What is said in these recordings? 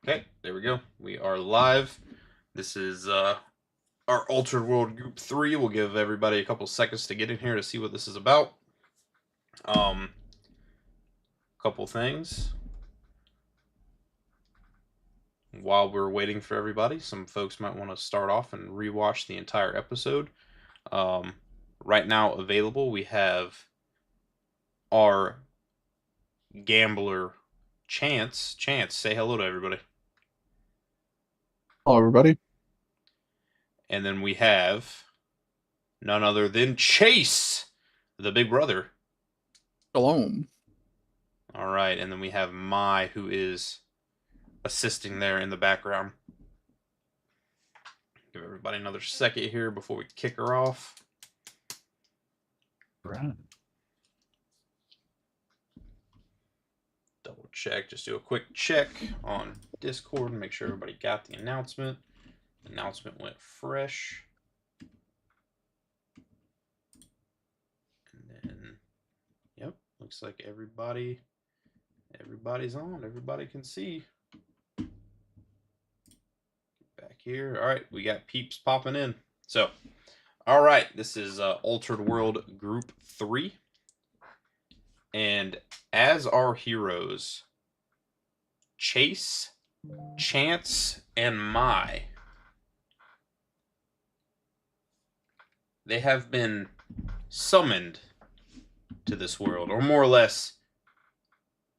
Okay, there we go. We are live. This is our Altered World Group 3. We'll give everybody a couple seconds to get in here to see what this is about. Um, couple things. While we're waiting for everybody, some folks might want to start off and rewatch the entire episode. Um, right now available, we have our gambler Chance. Chance, say hello to everybody. Hello, everybody. And then we have none other than Chase, the big brother. Shalom. All right, and then we have Mai, who is assisting there in the background. Give everybody another second here before we kick her off. Right. Double check, just do a quick check on Discord and make sure everybody got the announcement. The announcement went fresh. And then, yep, looks like everybody's on. Everybody can see. Back here. All right, we got peeps popping in. So, all right, this is Altered World Group 3. And as our heroes, Chase, Chance, and Mai, they have been summoned to this world, or more or less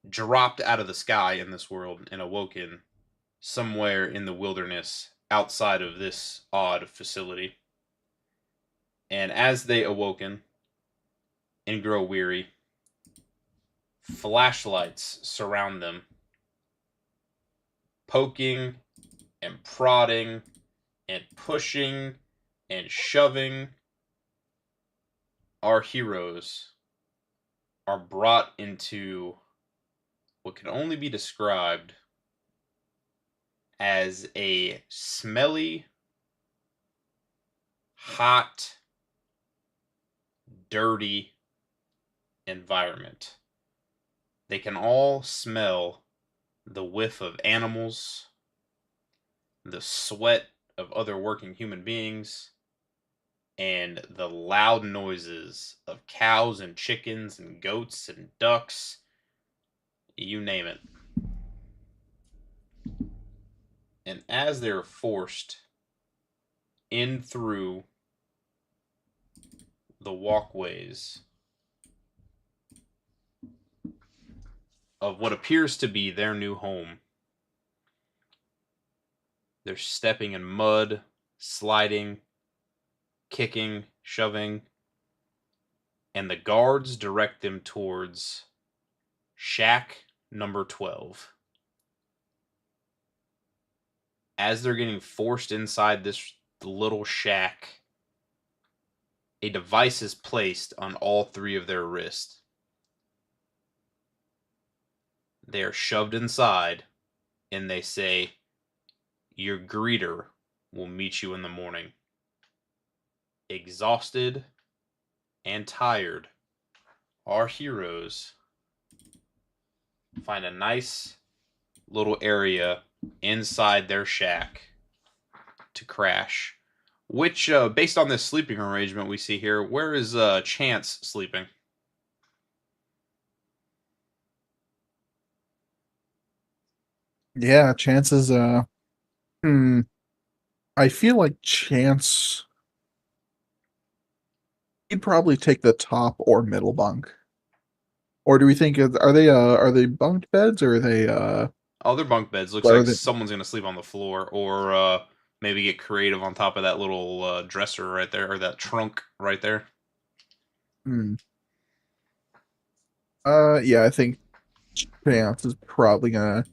dropped out of the sky in this world and awoken somewhere in the wilderness outside of this odd facility. And as they awoken and grow weary, flashlights surround them, poking and prodding and pushing and shoving. Our heroes are brought into what can only be described as a smelly, hot, dirty environment. They can all smell the whiff of animals, the sweat of other working human beings, and the loud noises of cows and chickens and goats and ducks, you name it. And as they're forced in through the walkways of what appears to be their new home, they're stepping in mud, sliding, kicking, shoving, and the guards direct them towards shack number 12. As they're getting forced inside this little shack, a device is placed on all three of their wrists. They are shoved inside, and they say, "Your greeter will meet you in the morning." Exhausted and tired, our heroes find a nice little area inside their shack to crash. Which, based on this sleeping arrangement we see here, where is Chance sleeping? Yeah, chances hmm. I feel like Chance he'd probably take the top or middle bunk. Or do we think are they bunked beds or Oh, they're bunk beds. Looks are like they someone's gonna sleep on the floor, or maybe get creative on top of that little dresser right there, or that trunk right there. hmm. Yeah, I think Chance is probably gonna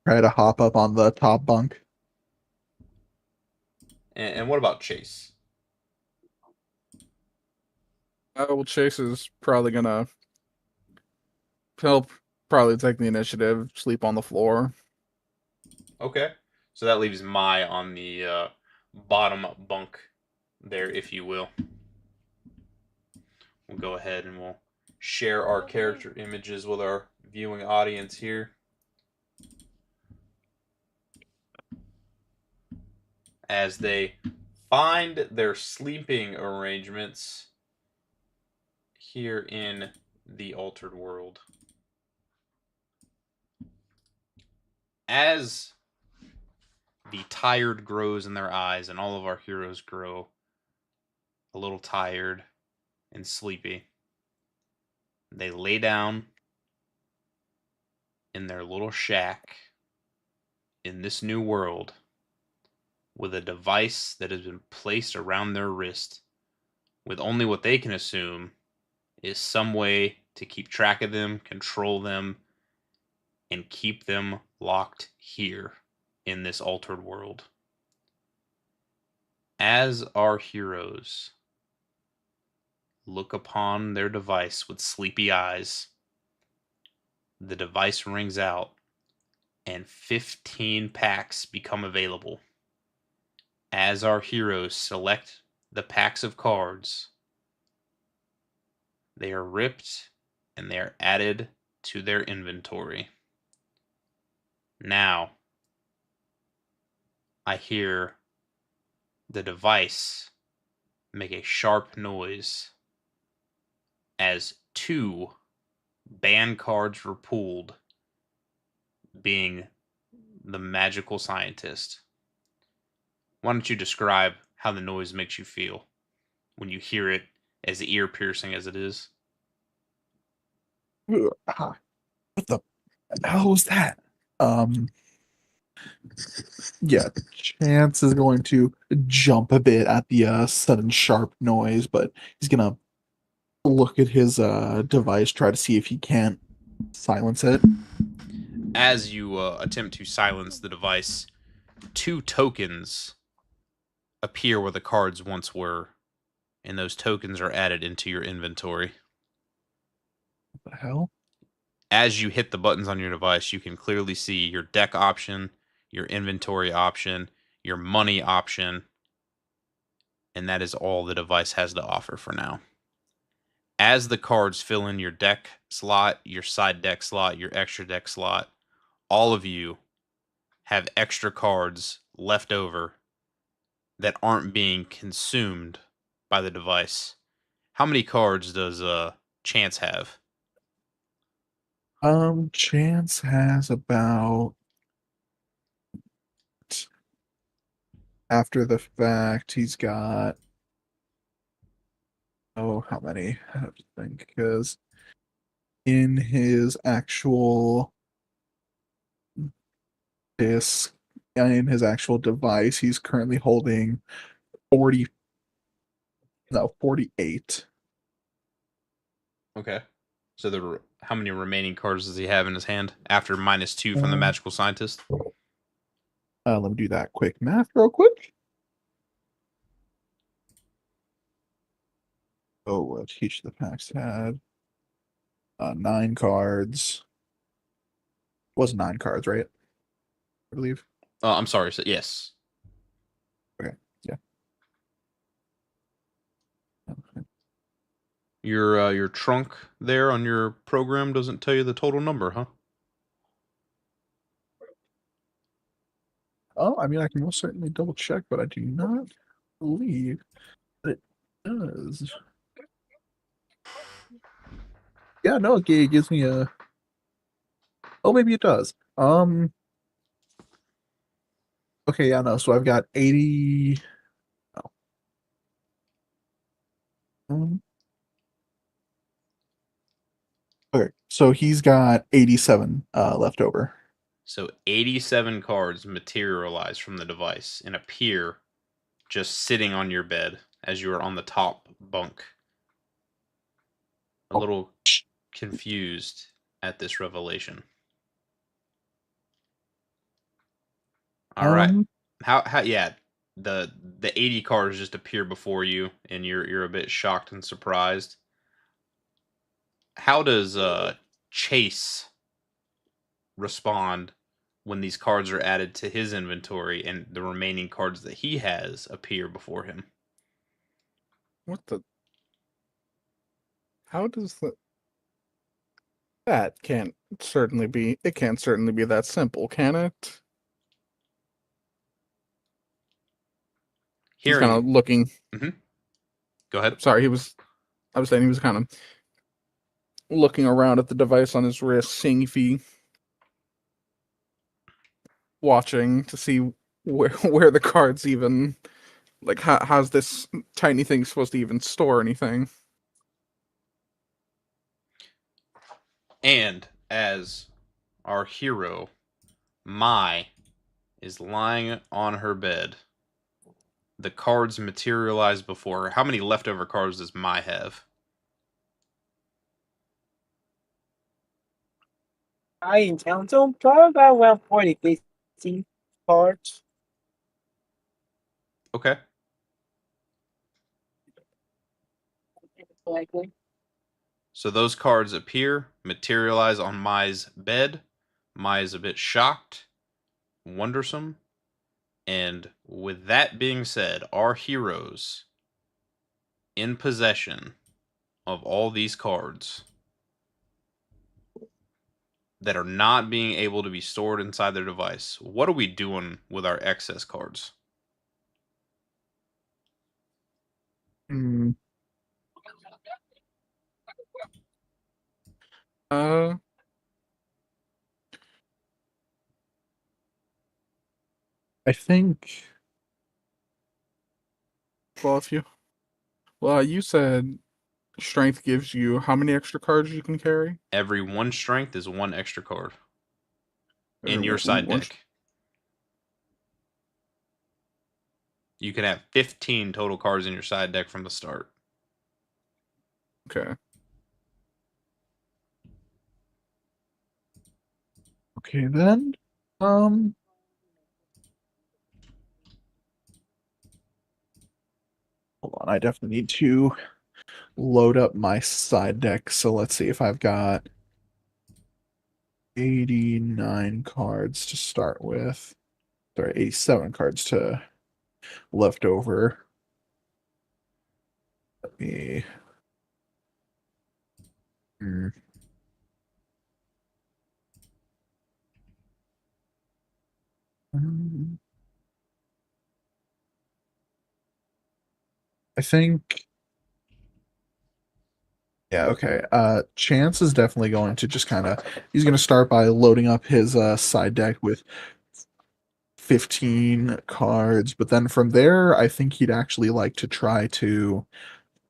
try to hop up on the top bunk. And what about Chase? Well, Chase is probably gonna help probably take the initiative, sleep on the floor. Okay, so that leaves Mai on the bottom bunk there, if you will. We'll go ahead and we'll share our character images with our viewing audience here. as they find their sleeping arrangements here in the altered world. As the tired grows in their eyes, and all of our heroes grow a little tired and sleepy, they lay down in their little shack in this new world with a device that has been placed around their wrist with only what they can assume is some way to keep track of them, control them, and keep them locked here in this altered world. As our heroes look upon their device with sleepy eyes, the device rings out and 15 packs become available. As our heroes select the packs of cards, they are ripped and they are added to their inventory. Now, I hear the device make a sharp noise as 2 banned cards were pulled, being the magical scientist. Why don't you describe how the noise makes you feel when you hear it, as ear piercing as it is? What the hell was that? Yeah, Chance is going to jump a bit at the sudden sharp noise, but he's gonna look at his device, try to see if he can't silence it. As you attempt to silence the device, 2 tokens appear where the cards once were, and those tokens are added into your inventory. What the hell? As you hit the buttons on your device, you can clearly see your deck option, your inventory option, your money option, and that is all the device has to offer for now. As the cards fill in your deck slot, your side deck slot, your extra deck slot, all of you have extra cards left over that aren't being consumed by the device. How many cards does Chance have? Chance has about, after the fact, he's got, oh, how many? I have to think, because in his actual disc, in his actual device, he's currently holding 48. Okay. So how many remaining cards does he have in his hand after -2 from the magical scientist? Let me do that quick math real quick. Oh, what each of the packs had 9 cards. It was 9 cards, right? I believe. I'm sorry. So yes. Okay. Yeah. Your trunk there on your program doesn't tell you the total number, huh? Oh, I mean, I can most certainly double check, but I do not believe that it does. Yeah, no, it gives me a. Oh, maybe it does. Okay, yeah, no. So I've got 80. Oh. Okay, so he's got 87 left over. So 87 cards materialize from the device and appear just sitting on your bed as you are on the top bunk. A little confused at this revelation. All right. How yeah, the 80 cards just appear before you and you're a bit shocked and surprised. How does Chase respond when these cards are added to his inventory and the remaining cards that he has appear before him? What the? How does that can't certainly be? It can't certainly be that simple, can it? He's kind of Hearing, looking. go ahead. Sorry, I was saying he was kind of looking around at the device on his wrist, seeing if he watching to see where the cards even like how's this tiny thing supposed to even store anything. And as our hero, Mai, is lying on her bed, the cards materialize before her. How many leftover cards does Mai have? I in town, so probably about around 40, 50 cards. Okay. Likely. So those cards appear, materialize on Mai's bed. Mai is a bit shocked, wondersome. And with that being said, our heroes in possession of all these cards that are not being able to be stored inside their device. What are we doing with our excess cards? Hmm. Uh, I think well, you said strength gives you how many extra cards you can carry? Every one strength is one extra card in Or your side one- deck. You can have 15 total cards in your side deck from the start. Okay. okay then. Um, hold on. I definitely need to load up my side deck. So let's see if I've got 89 cards to start with. Sorry, 87 cards to left over. Let me. Hmm. I think. Yeah, okay. Chance is definitely going to just kind of he's going to start by loading up his side deck with 15 cards, but then from there I think he'd actually like to try to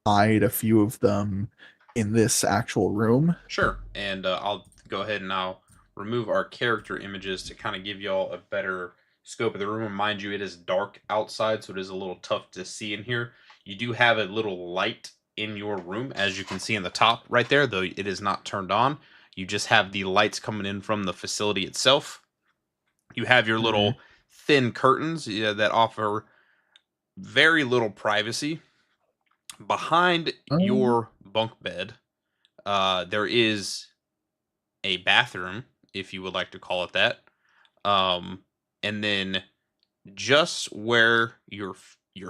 hide a few of them in this actual room. Sure. And I'll go ahead and I'll remove our character images to kind of give y'all a better scope of the room. Mind you, it is dark outside, so it is a little tough to see in here. You do have a little light in your room, as you can see in the top right there, though it is not turned on. You just have the lights coming in from the facility itself. You have your little thin curtains that offer very little privacy. Behind your bunk bed, there is a bathroom, if you would like to call it that. And then just where your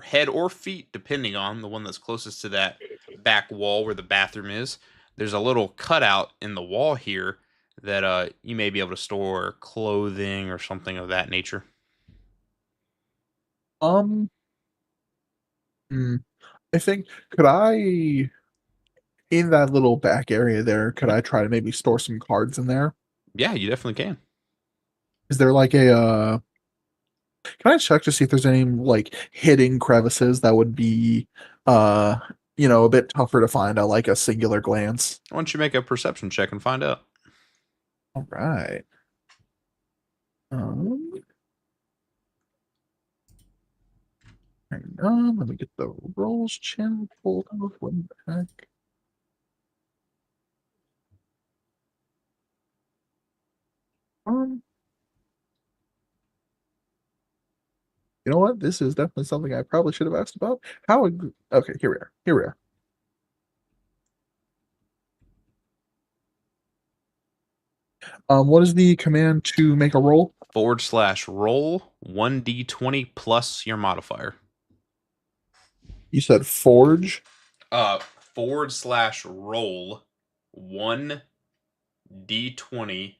head or feet, depending on the one that's closest to that back wall where the bathroom is, there's a little cutout in the wall here that you may be able to store clothing or something of that nature. Um, hmm, I think could I in that little back area there, could I try to maybe store some cards in there? Yeah, you definitely can. Is there like a can I check to see if there's any like hidden crevices that would be uh a bit tougher to find at like a singular glance? Why don't you make a perception check and find out? All right. Hang on, let me get the rolls channel pulled up. What the heck? Um, you know what? This is definitely something I probably should have asked about. Okay, here we are. Here we are. What is the command to make a roll? /roll 1d20 plus your modifier. You said forge. /roll 1d20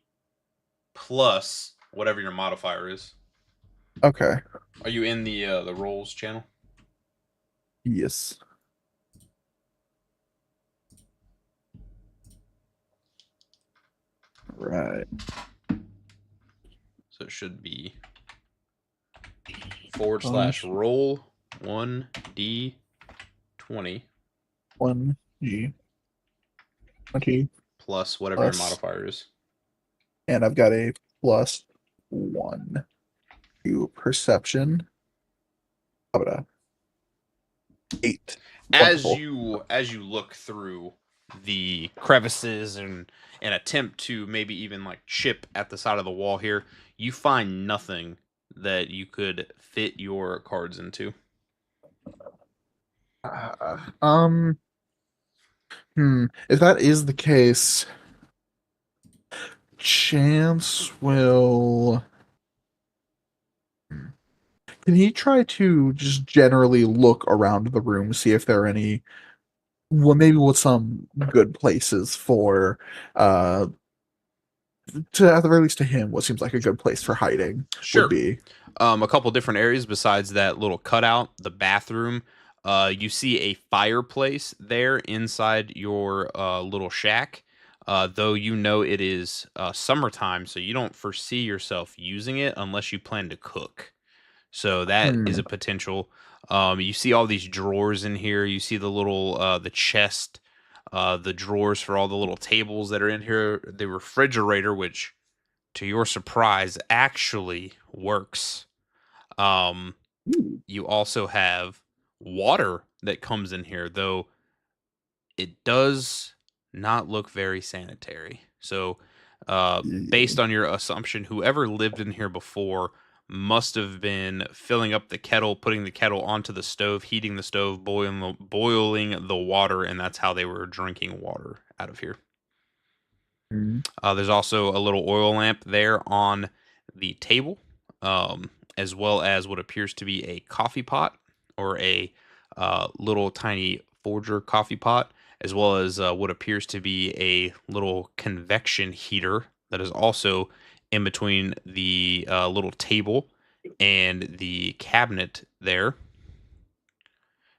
plus whatever your modifier is. Okay. Are you in the rolls channel? Yes. Right. So it should be / Gosh. roll 1d20 1G 20 plus whatever your plus, modifier is. and I've got a +1 to perception. How about a 8? As Wonderful. you look through the crevices and attempt to maybe even like chip at the side of the wall here, you find nothing that you could fit your cards into. Um. If that is the case, Chance will. Can he try to just generally look around the room, see if there are any, well, maybe with some good places for, to at the very least to him, what seems like a good place for hiding Sure. would be. A couple different areas besides that little cutout, the bathroom. You see a fireplace there inside your little shack. Though you know it is summertime, so you don't foresee yourself using it unless you plan to cook. So that is Hmm. a potential. You see all these drawers in here. You see the little the chest, the drawers for all the little tables that are in here. The refrigerator, which to your surprise actually works. Um, Ooh. you also have water that comes in here, though it does not look very sanitary. So, based on your assumption, whoever lived in here before must have been filling up the kettle, putting the kettle onto the stove, heating the stove, boiling the water, and that's how they were drinking water out of here. Hmm. There's also a little oil lamp there on the table, as well as what appears to be a coffee pot or a little tiny Forger coffee pot, as well as what appears to be a little convection heater that is also in between the little table and the cabinet there.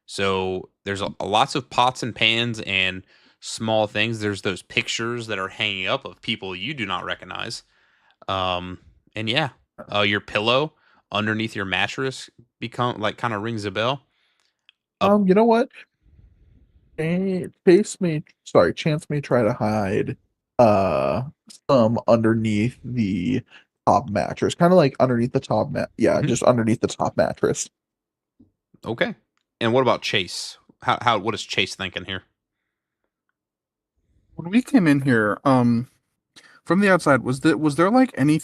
So there's lots of pots and pans and small things. There's those pictures that are hanging up of people you do not recognize. And yeah, your pillow underneath your mattress become like kind of rings a bell. You know what? Chance may try to hide some underneath the top mattress. Kind of like underneath the top Mhm. just underneath the top mattress. Okay. And what about Chase? What is Chase thinking here? When we came in here, from the outside, was there like any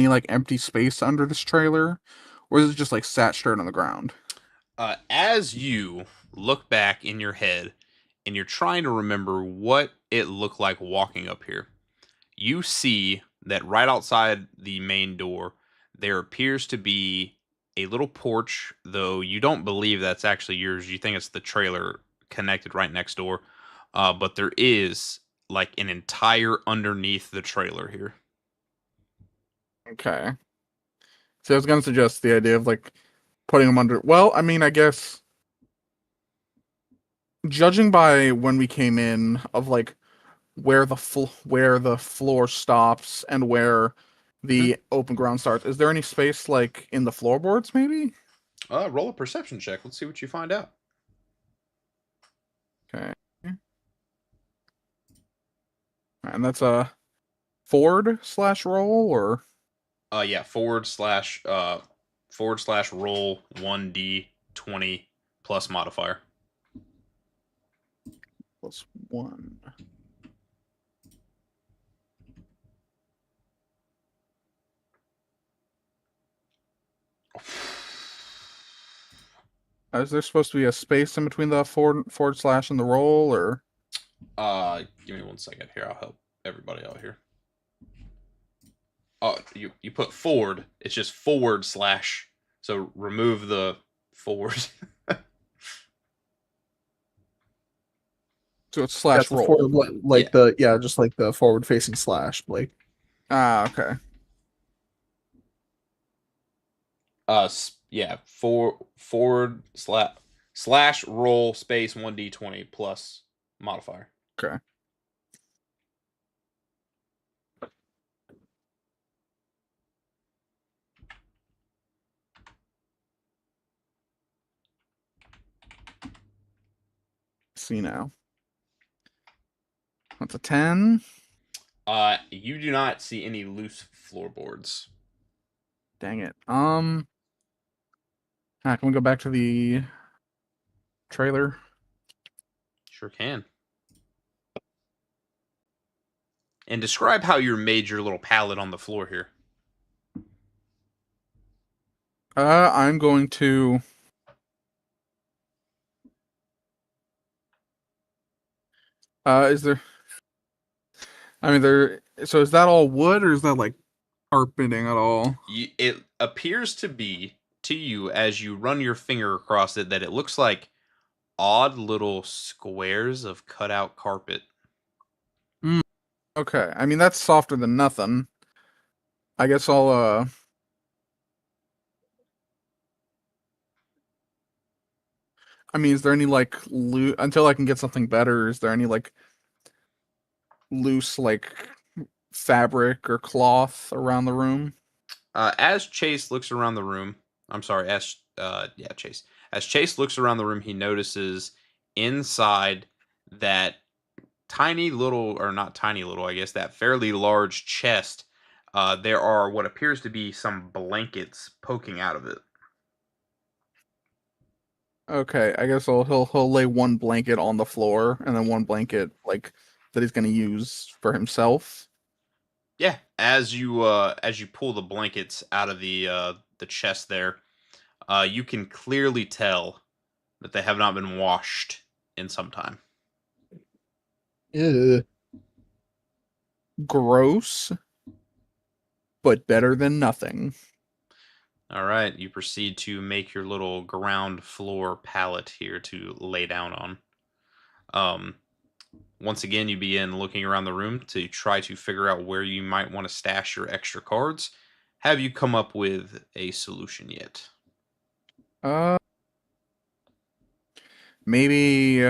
like empty space under this trailer, or is it just like sat straight on the ground? As you look back in your head and you're trying to remember what it looked like walking up here, you see that right outside the main door, there appears to be a little porch, though you don't believe that's actually yours. You think it's the trailer connected right next door. But there is like an entire underneath the trailer here. Okay. So I was gonna suggest the idea of like putting them under. Well, I mean, I guess judging by when we came in, of like where the floor stops and where the open ground starts, is there any space like in the floorboards? Maybe. Roll a perception check. Let's see what you find out. Okay. And that's a forward/roll or Yeah, / roll 1d20 plus modifier. +1. Is there supposed to be a space in between the forward/ and the roll, or? Give me 1 second here. I'll help everybody out here. Oh, you put forward. It's just / So remove the forward. So it's That's slash the roll. forward, just like the forward facing slash, Blake. Ah, okay. Yeah, forward / Slash roll space 1d20 plus modifier. Okay. See now. That's a 10. You do not see any loose floorboards. Dang it. Can we go back to the trailer? Sure can. And describe how you made your little pallet on the floor here. I'm going to is there so is that all wood or is that like carpeting at all? It appears to be to you as you run your finger across it that it looks like odd little squares of cut out carpet. Okay. I mean that's softer than nothing. I guess I'll I mean, is there any like until I can get something better, is there any like loose like fabric or cloth around the room? As Chase looks around the room, I'm sorry, Chase. As Chase looks around the room, he notices inside that tiny little, or not tiny little, I guess, that fairly large chest, there are what appears to be some blankets poking out of it. Okay, I guess he'll lay one blanket on the floor and then one blanket like that he's gonna use for himself. Yeah, as you pull the blankets out of the chest there, you can clearly tell that they have not been washed in some time. Ew. Gross, but better than nothing. All right, you proceed to make your little ground floor pallet here to lay down on. Once again, you begin looking around the room to try to figure out where you might want to stash your extra cards. Have you come up with a solution yet? Maybe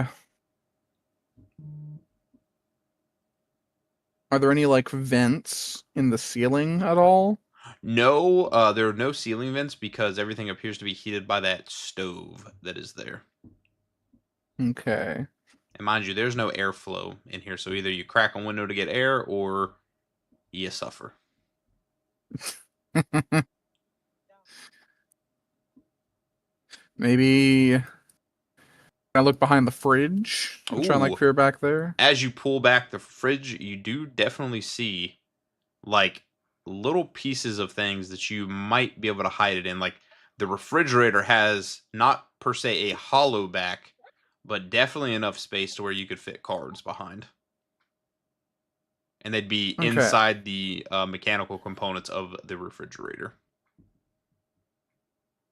are there any like vents in the ceiling at all? No, there are no ceiling vents because everything appears to be heated by that stove that is there. Okay. And mind you, there's no airflow in here, so either you crack a window to get air or you suffer. Maybe I look behind the fridge and try and like Ooh. peer back there. As you pull back the fridge, you do definitely see like little pieces of things that you might be able to hide it in. Like the refrigerator has not per se a hollow back, but definitely enough space to where you could fit cards behind. And they'd be Okay. inside the mechanical components of the refrigerator.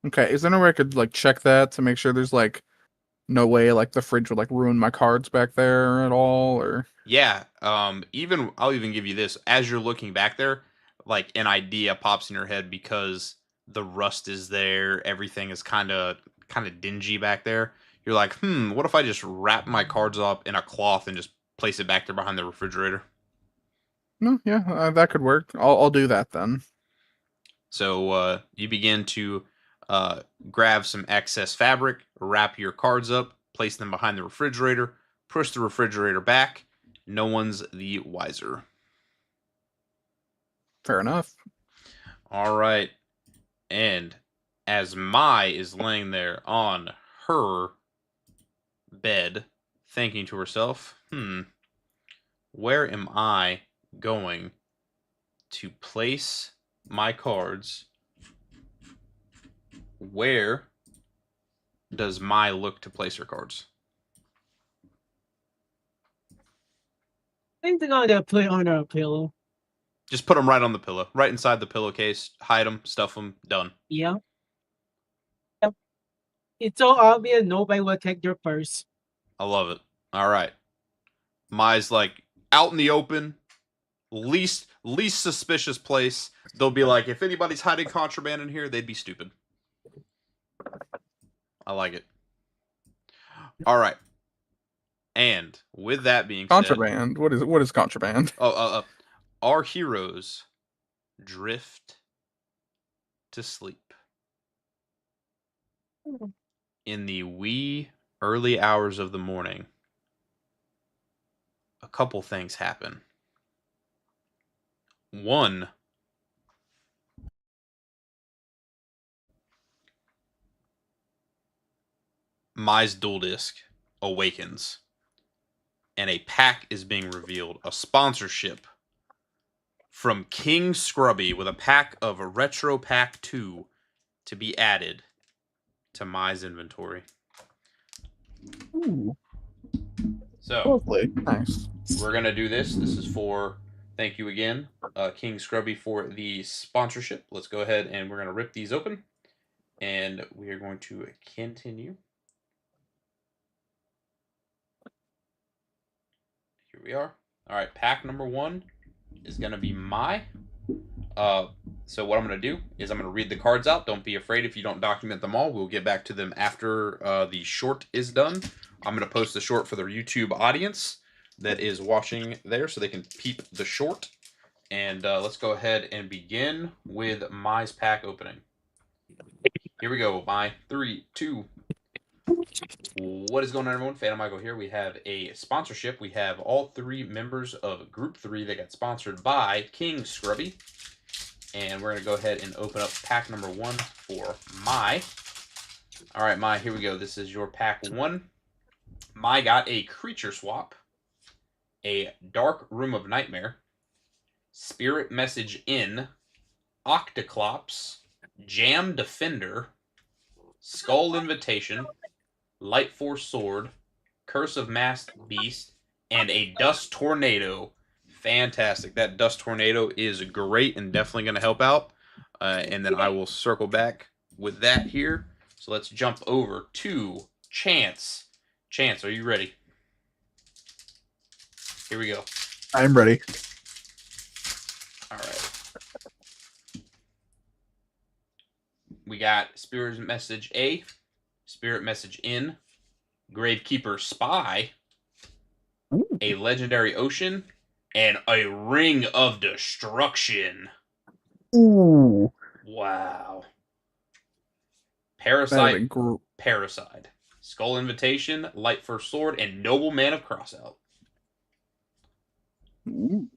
Okay, is there no way I could like check that to make sure there's like no way like the fridge would like ruin my cards back there at all, or Yeah, I'll even give you this. As you're looking back there, like an idea pops in your head because the rust is there, everything is kind of dingy back there. You're like, what if I just wrap my cards up in a cloth and just place it back there behind the refrigerator? no? Yeah, that could work. I'll do that then. So you begin to grab some excess fabric, wrap your cards up, place them behind the refrigerator, push the refrigerator back. No one's the wiser. Fair enough. All right. And as Mai is laying there on her bed, thinking to herself, where am I going to place my cards? Where does Mai look to place her cards? I think they're gonna put it on a pillow. Just put them right on the pillow, right inside the pillowcase. Hide them, stuff them, done. Yeah. Yep. It's so obvious nobody will take their purse. I love it. All right. Mai's like out in the open, least suspicious place. They'll be like, if anybody's hiding contraband in here, they'd be stupid. I like it. All right. And with that being said, Contraband. What is contraband? our heroes drift to sleep. In the wee early hours of the morning, a couple things happen. One, Mai's dual disc awakens, and a pack is being revealed. A sponsorship from King Scrubby with a pack of Retro Pack 2 to be added to Mai's inventory. Ooh, So lovely. Nice. we're gonna do this. This is for thank you again, King Scrubby, for the sponsorship. Let's go ahead and we're gonna rip these open, and we are going to continue. Here we are. All right, pack number 1 is gonna be Mai. So what I'm going to do is I'm going to read the cards out. Don't be afraid if you don't document them all. We'll get back to them after the short is done. I'm going to post the short for the YouTube audience that is watching there so they can peep the short. And let's go ahead and begin with Mai's pack opening. Here we go. Mai, 3, 2. What is going on, everyone? Phantom Michael here. We have a sponsorship. We have all 3 members of Group 3 that got sponsored by King Scrubby. And we're going to go ahead and open up pack number 1 for Mai. All right, Mai, here we go. This is your pack 1. Mai got a Creature Swap, a Dark Room of Nightmare, Spirit Message In, Octoclops, Jam Defender, Skull Invitation, Light Force Sword, Curse of Masked Beast, and a Dust Tornado. Fantastic. That Dust Tornado is great and definitely going to help out. And then I will circle back with that here. So let's jump over to Chance. Chance, are you ready? Here we go. I'm ready. All right. We got Spirit Message A, Spirit Message In, Gravekeeper Spy, a Legendary Ocean, and a Ring of Destruction. Ooh. Wow. That is a Parasite, gr- Parasite, Skull Invitation, Light First Sword, and Noble Man of Crossout. Ooh.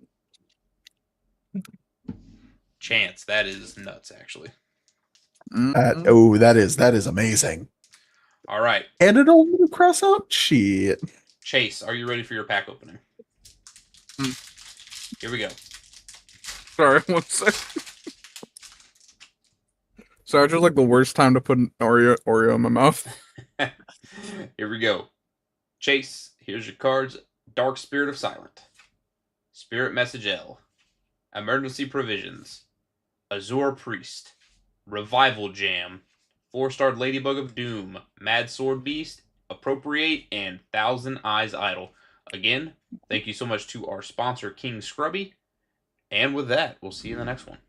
Chance, that is nuts, actually. Mhm. That is amazing. All right, And an old cross out? Shit. Chase, are you ready for your pack opening? Hmm. Here we go. Sorry, one sec. Sorry, just like the worst time to put an Oreo in my mouth. Here we go. Chase, here's your cards. Dark Spirit of Silent, Spirit Message L, Emergency Provisions, Azure Priest, Revival Jam, 4-star Ladybug of Doom, Mad Sword Beast, Appropriate, and Thousand Eyes Idol. Again, thank you so much to our sponsor, King Scrubby. And with that, we'll see you in the next one.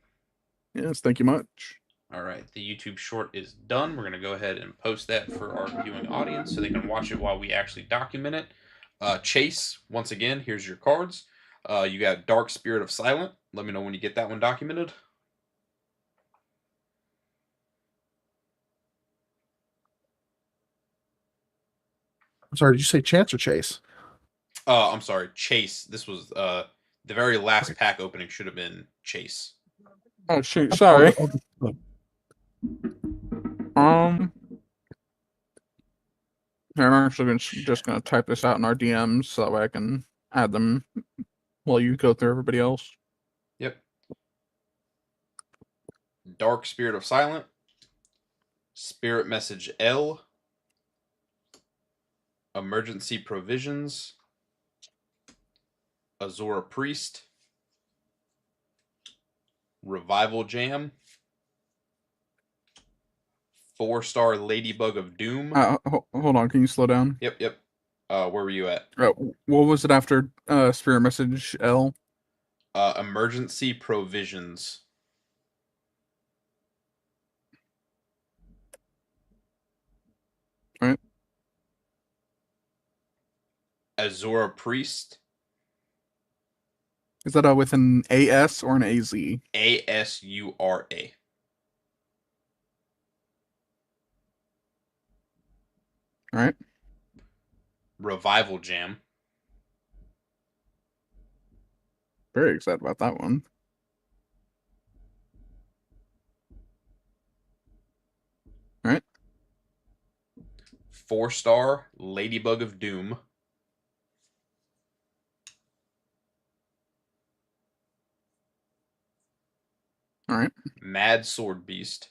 Yes, thank you much. All right, the YouTube short is done. We're going to go ahead and post that for our viewing audience so they can watch it while we actually document it. Chase, once again, here's your cards. You got Dark Spirit of Silent. Let me know when you get that one documented. I'm sorry, did you say Chance or Chase? I'm sorry, Chase. This was the very last pack opening should have been Chase. Oh shoot, sorry. Oh, I'm actually just gonna type this out in our DMs so that way I can add them while you go through everybody else. Yep. Dark Spirit of Silent, Spirit Message L, Emergency Provisions, Azora Priest, Revival Jam, 4-star Ladybug of Doom. Hold on, can you slow down? Yep. Where were you at? What was it after Spirit Message L? Emergency Provisions. Right. Azura Priest. Is that with an AS or an AZ? Asura. All right. Revival Jam. Very excited about that one. All right. 4-star Ladybug of Doom. All right. Mad Sword Beast.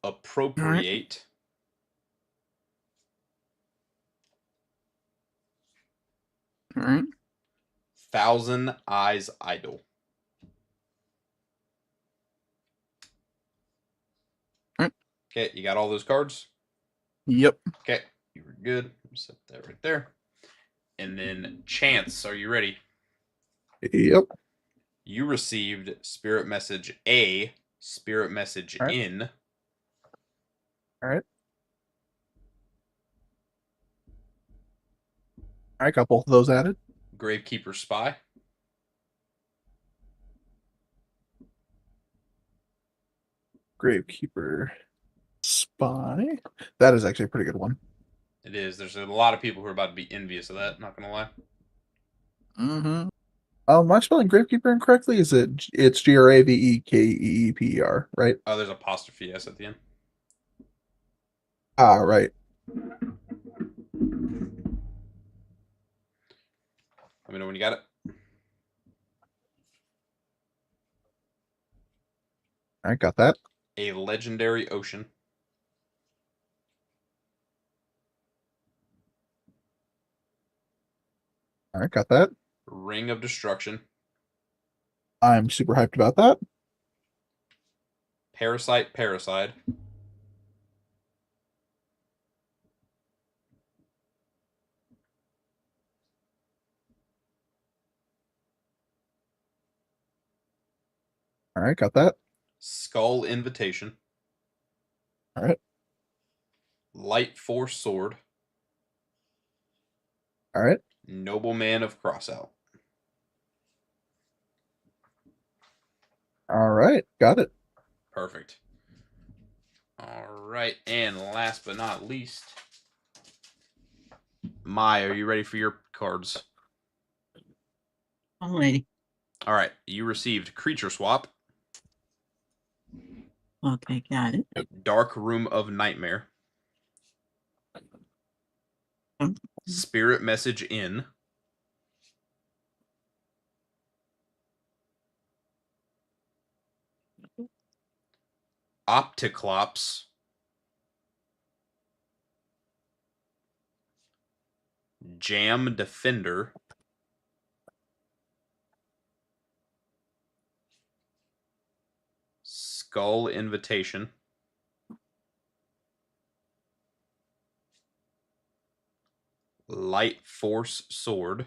Appropriate. All right. Thousand Eyes Idol. All right. Okay, you got all those cards? Yep. Okay, you were good. Set that right there. And then Chance, are you ready? Yep. You received Spirit Message A, Spirit Message All right. in. All right. I got both of those added. Gravekeeper Spy. Gravekeeper Spy. That is actually a pretty good one. It is. There's a lot of people who are about to be envious of that, not going to lie. Mm-hmm. Am I spelling Gravekeeper incorrectly? Is it? It's Gravekeeper, right? Oh, there's apostrophe S at the end. Ah, right. Let me know when you got it. I got that. A Legendary Ocean. All right, got that. Ring of Destruction. I'm super hyped about that. Parasite Parasite. All right, got that. Skull Invitation. All right. Light Force Sword. All right. Nobleman of Crossout. All right, got it. Perfect. All right, and last but not least, Mai, are you ready for your cards? Alrighty. All right, you received Creature Swap, Okay, got it. Dark Room of Nightmare, Um, Spirit Message in, Opticlops, Jam Defender, Skull Invitation, Light Force Sword,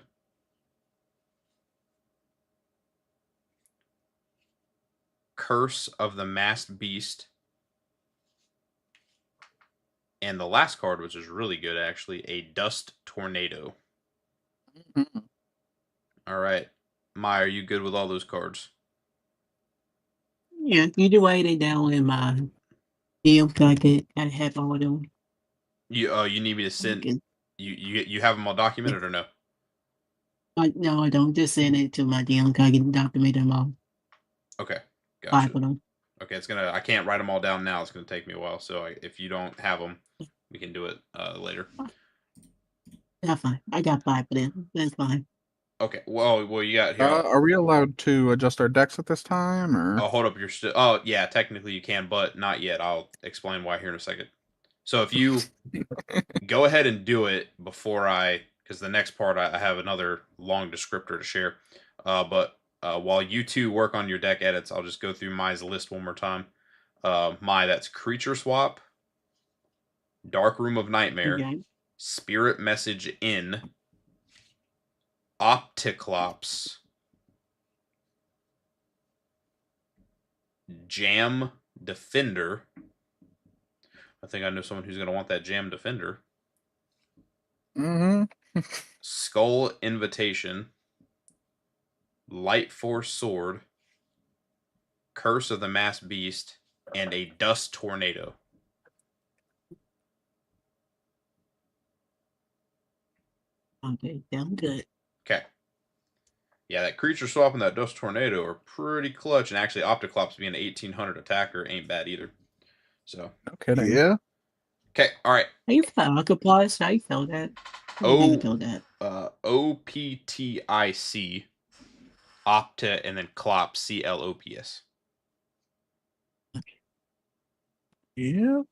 Curse of the Masked Beast, and the last card, which is really good actually, a Dust Tornado. Mm-hmm. All right, Mai, are you good with all those cards? Yeah, you do write it down in my DM so I have all of them. You need me to send Okay. you have them all documented or no? No, I don't. Just send it to my DM so I can document them all. Okay, 5 gotcha. of them. Okay, I can't write them all down now. It's gonna take me a while. So if you don't have them, we can do it later. That's fine. I got 5 of them. That's fine. Okay. Well, you got here. Are we allowed to adjust our decks at this time, or? I'll hold up your. Oh yeah, technically you can, but not yet. I'll explain why here in a second. So if you go ahead and do it before because the next part I have another long descriptor to share. But while you two work on your deck edits, I'll just go through Mai's list one more time. That's Creature Swap, Dark Room of Nightmare, Okay. Spirit Message in, Opticlops, Jam Defender. I think I know someone who's going to want that Jam Defender. Mm-hmm. Skull Invitation, Light Force Sword, Curse of the Mass Beast, and a Dust Tornado. Okay, sound good. Okay. Yeah, that creature swap and that Dust Tornado are pretty clutch, and actually Opticlops being an 1800 attacker ain't bad either. So, No kidding. Yeah. okay, all right. How you spell octopus? How you spell that? I never told that. OPTIC, Opta, and then Clops, CLOPS. Yeah.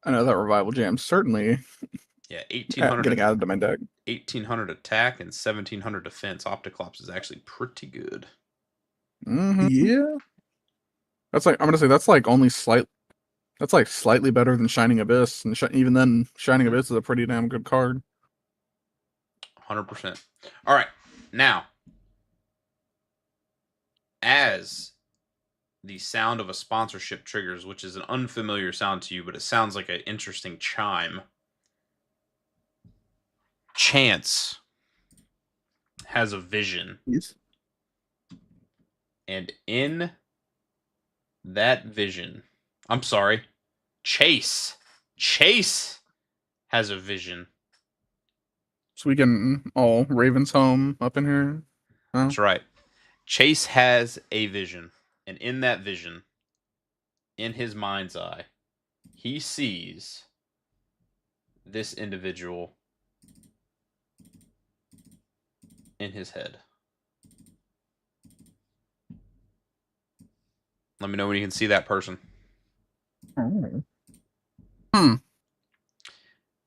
I know that revival jam certainly Yeah, getting added to my deck. 1800 attack and 1700 defense. Opticlops is actually pretty good. Mm-hmm. Yeah. That's like, I'm gonna say that's like only that's like slightly better than Shining Abyss, and even then, Shining Abyss is a pretty damn good card. 100%. All right, now, as the sound of a sponsorship triggers, which is an unfamiliar sound to you, but it sounds like an interesting chime. Chance has a vision, Yes. and in that vision, I'm sorry, Chase has a vision. So we can all Raven's Home up in here. Oh, That's right. Chase has a vision, and in that vision, in his mind's eye, he sees this individual in his head. Let me know when you can see that person. Well,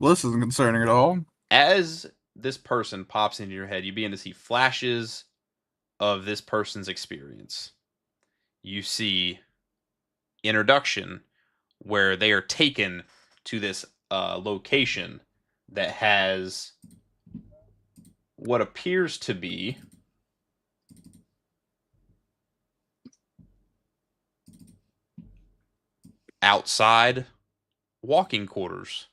this isn't concerning at all. As this person pops into your head, you begin to see flashes of this person's experience. You see introduction where they are taken to this location that has what appears to be outside walking quarters.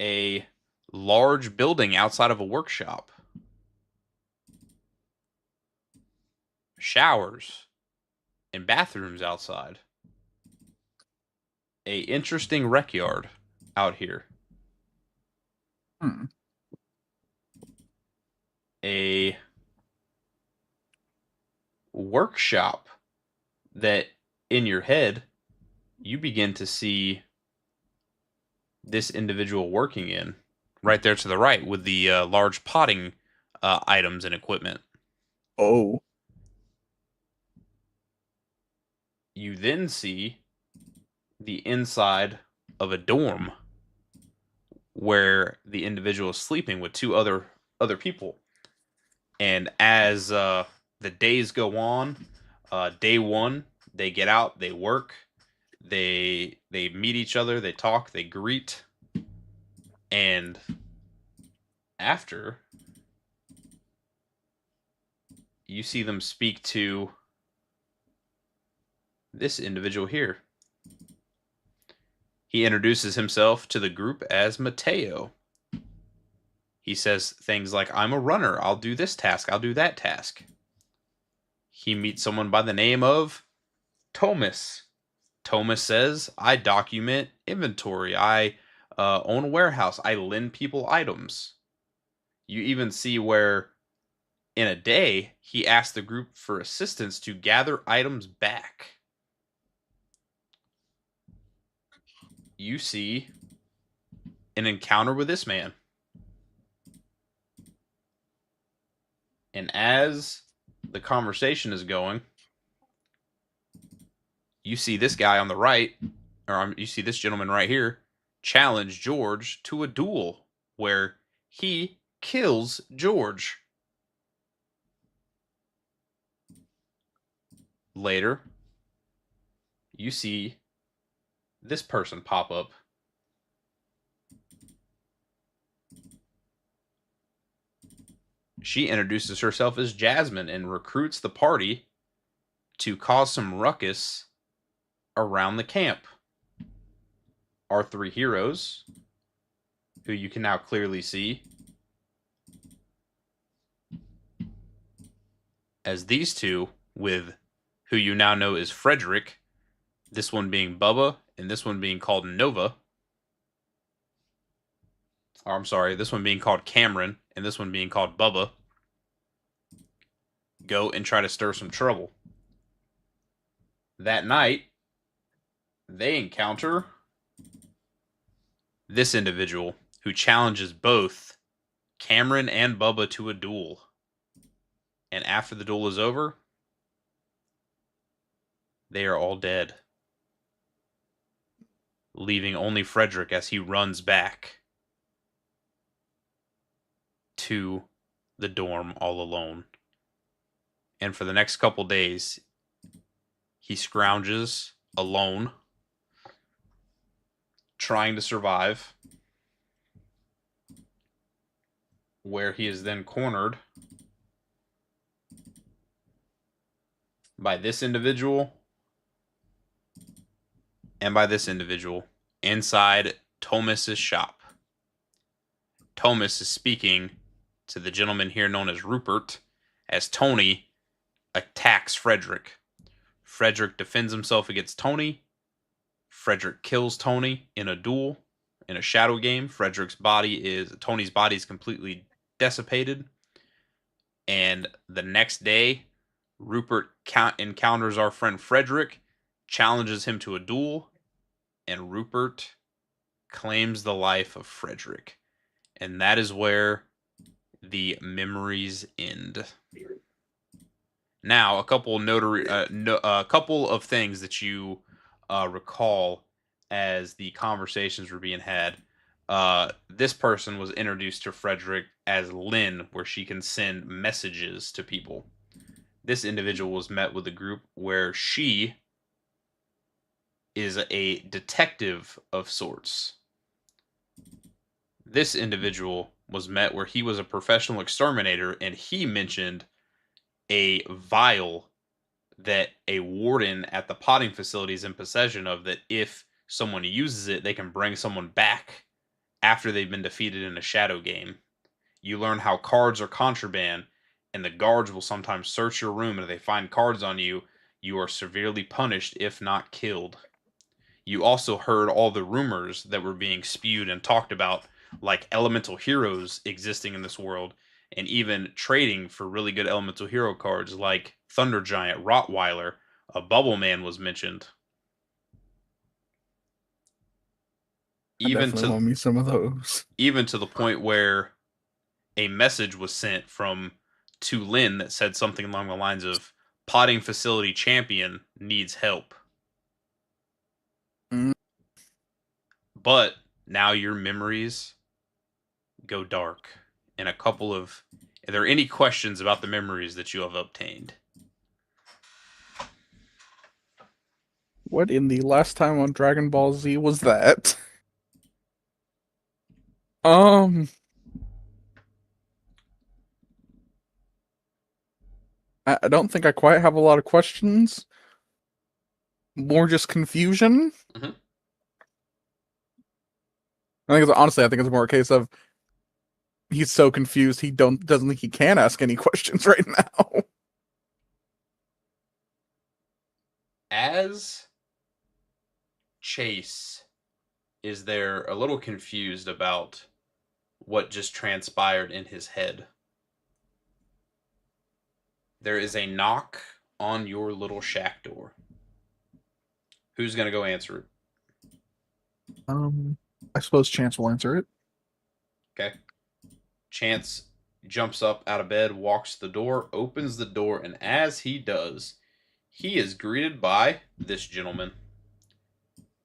A large building outside of a workshop. Showers and bathrooms outside. A interesting rec yard out here. A workshop that in your head you begin to see this individual working in right there to the right with the large potting items and equipment. Oh. You then see the inside of a dorm where the individual is sleeping with two other people. And as the days go on, day one, they get out, they work, they meet each other, they talk, they greet, and after, you see them speak to this individual here. He introduces himself to the group as Mateo. He says things like, I'm a runner, I'll do this task, I'll do that task. He meets someone by the name of Thomas. Thomas says, I document inventory, I own a warehouse, I lend people items. You even see where in a day, he asked the group for assistance to gather items back. You see an encounter with this man. And as the conversation is going, you see this guy on the right, or you see this gentleman right here, challenge George to a duel where he kills George. Later, you see this person pop up. She introduces herself as Jasmine and recruits the party to cause some ruckus around the camp. Our three heroes, who you can now clearly see as these two, with who you now know is Frederick, this one being Bubba, and this one being called Nova. Or, I'm sorry, this one being called Cameron, and this one being called Bubba, go and try to stir some trouble. That night, they encounter this individual who challenges both Cameron and Bubba to a duel. And after the duel is over, they are all dead, leaving only Frederick as he runs back to the dorm all alone. And for the next couple days, he scrounges alone, trying to survive, where he is then cornered by this individual and by this individual inside Thomas's shop. Thomas is speaking to the gentleman here known as Rupert as Tony attacks Frederick. Frederick defends himself against Tony. Frederick kills Tony in a duel, in a shadow game. Tony's body is completely dissipated. And the next day, Rupert encounters our friend Frederick, challenges him to a duel, and Rupert claims the life of Frederick. And that is where the memories end. Now, a couple of things that you recall as the conversations were being had. This person was introduced to Frederick as Lynn, where she can send messages to people. This individual was met with a group where she is a detective of sorts. This individual was met where he was a professional exterminator, and he mentioned a vial that a warden at the potting facility is in possession of, that if someone uses it, they can bring someone back after they've been defeated in a shadow game. You learn how cards are contraband, and the guards will sometimes search your room, and if they find cards on you, you are severely punished, if not killed. You also heard all the rumors that were being spewed and talked about, like elemental heroes existing in this world, and even trading for really good elemental hero cards like Thunder Giant, Rottweiler, a Bubble Man was mentioned. I definitely want me some of those. Even to the point where a message was sent to Lynn that said something along the lines of, "Potting facility champion needs help." Mm. But now your memories go dark. And are there any questions about the memories that you have obtained? What in the last time on Dragon Ball Z was that? I don't think I quite have a lot of questions. More just confusion. Mhm. I think it's more a case of he's so confused he doesn't think he can ask any questions right now. As Chase is there a little confused about what just transpired in his head, there is a knock on your little shack door. Who's going to go answer it? I suppose Chance will answer it. Okay. Chance jumps up out of bed, walks to the door, opens the door, and as he does, he is greeted by this gentleman.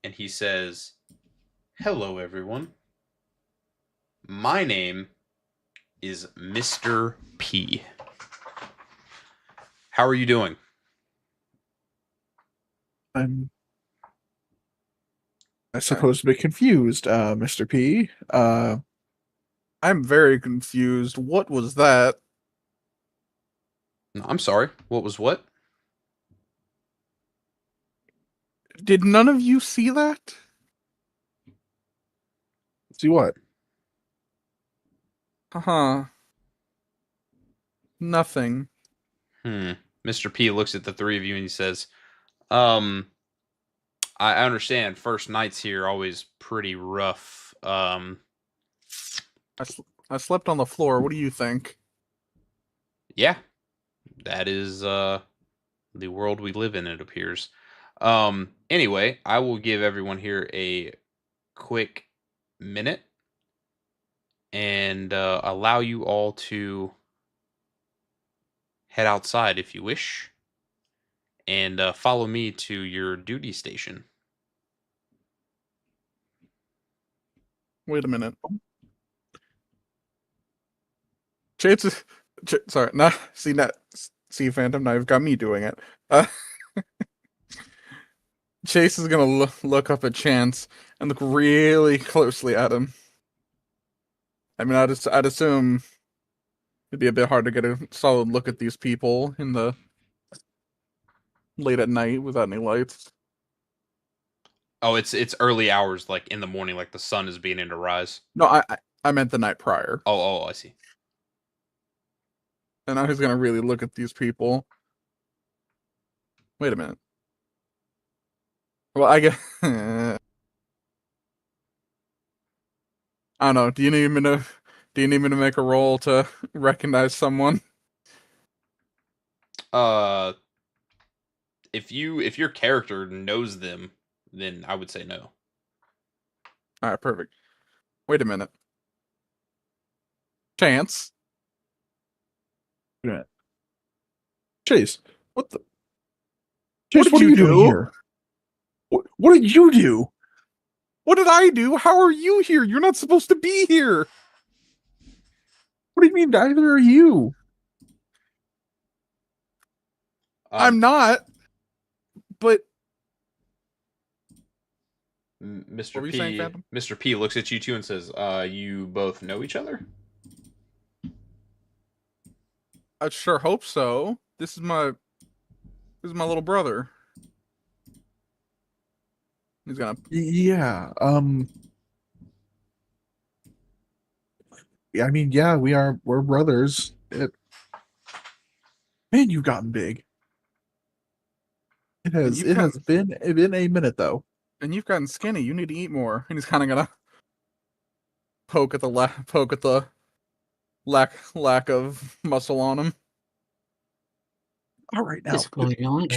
And he says, "Hello, everyone. My name is Mr. P. How are you doing?" I suppose a bit confused, Mr. P. I'm very confused. What was that? I'm sorry. What was what? Did none of you see that? See what? Huh. Nothing. Mr. P looks at the three of you and he says, I understand first nights here are always pretty rough. I slept on the floor. What do you think? Yeah, that is the world we live in, it appears. Anyway, I will give everyone here a quick minute and allow you all to head outside if you wish and follow me to your duty station. Wait a minute. Chase, sorry, not see Phantom. Now you've got me doing it. Chase is gonna look up at Chance and look really closely at him. I mean, I'd assume it'd be a bit hard to get a solid look at these people in the late at night without any lights. Oh, it's early hours, like in the morning, like the sun is beginning to rise. No, I meant the night prior. Oh, I see. And now he's gonna really look at these people. Wait a minute. Well, I guess I don't know. Do you need me to make a roll to recognize someone? If your character knows them, then I would say no. All right, perfect. Wait a minute. Chance. Chase, what the? Chase, did what are you you doing do? here? What did you do? What did I do? How are you here? You're not supposed to be here. What do you mean neither are you? I'm not. But Mr. What were you saying, P. Phantom? Mr. P looks at you two and says, "You both know each other?" I sure hope so. This is my little brother. He's gonna Yeah. I mean, yeah, we're brothers. Man, you've gotten big. It has been a minute though. and you've gotten skinny. You need to eat more. And he's kind of gonna poke at the lack of muscle on him. All right now. What's going on?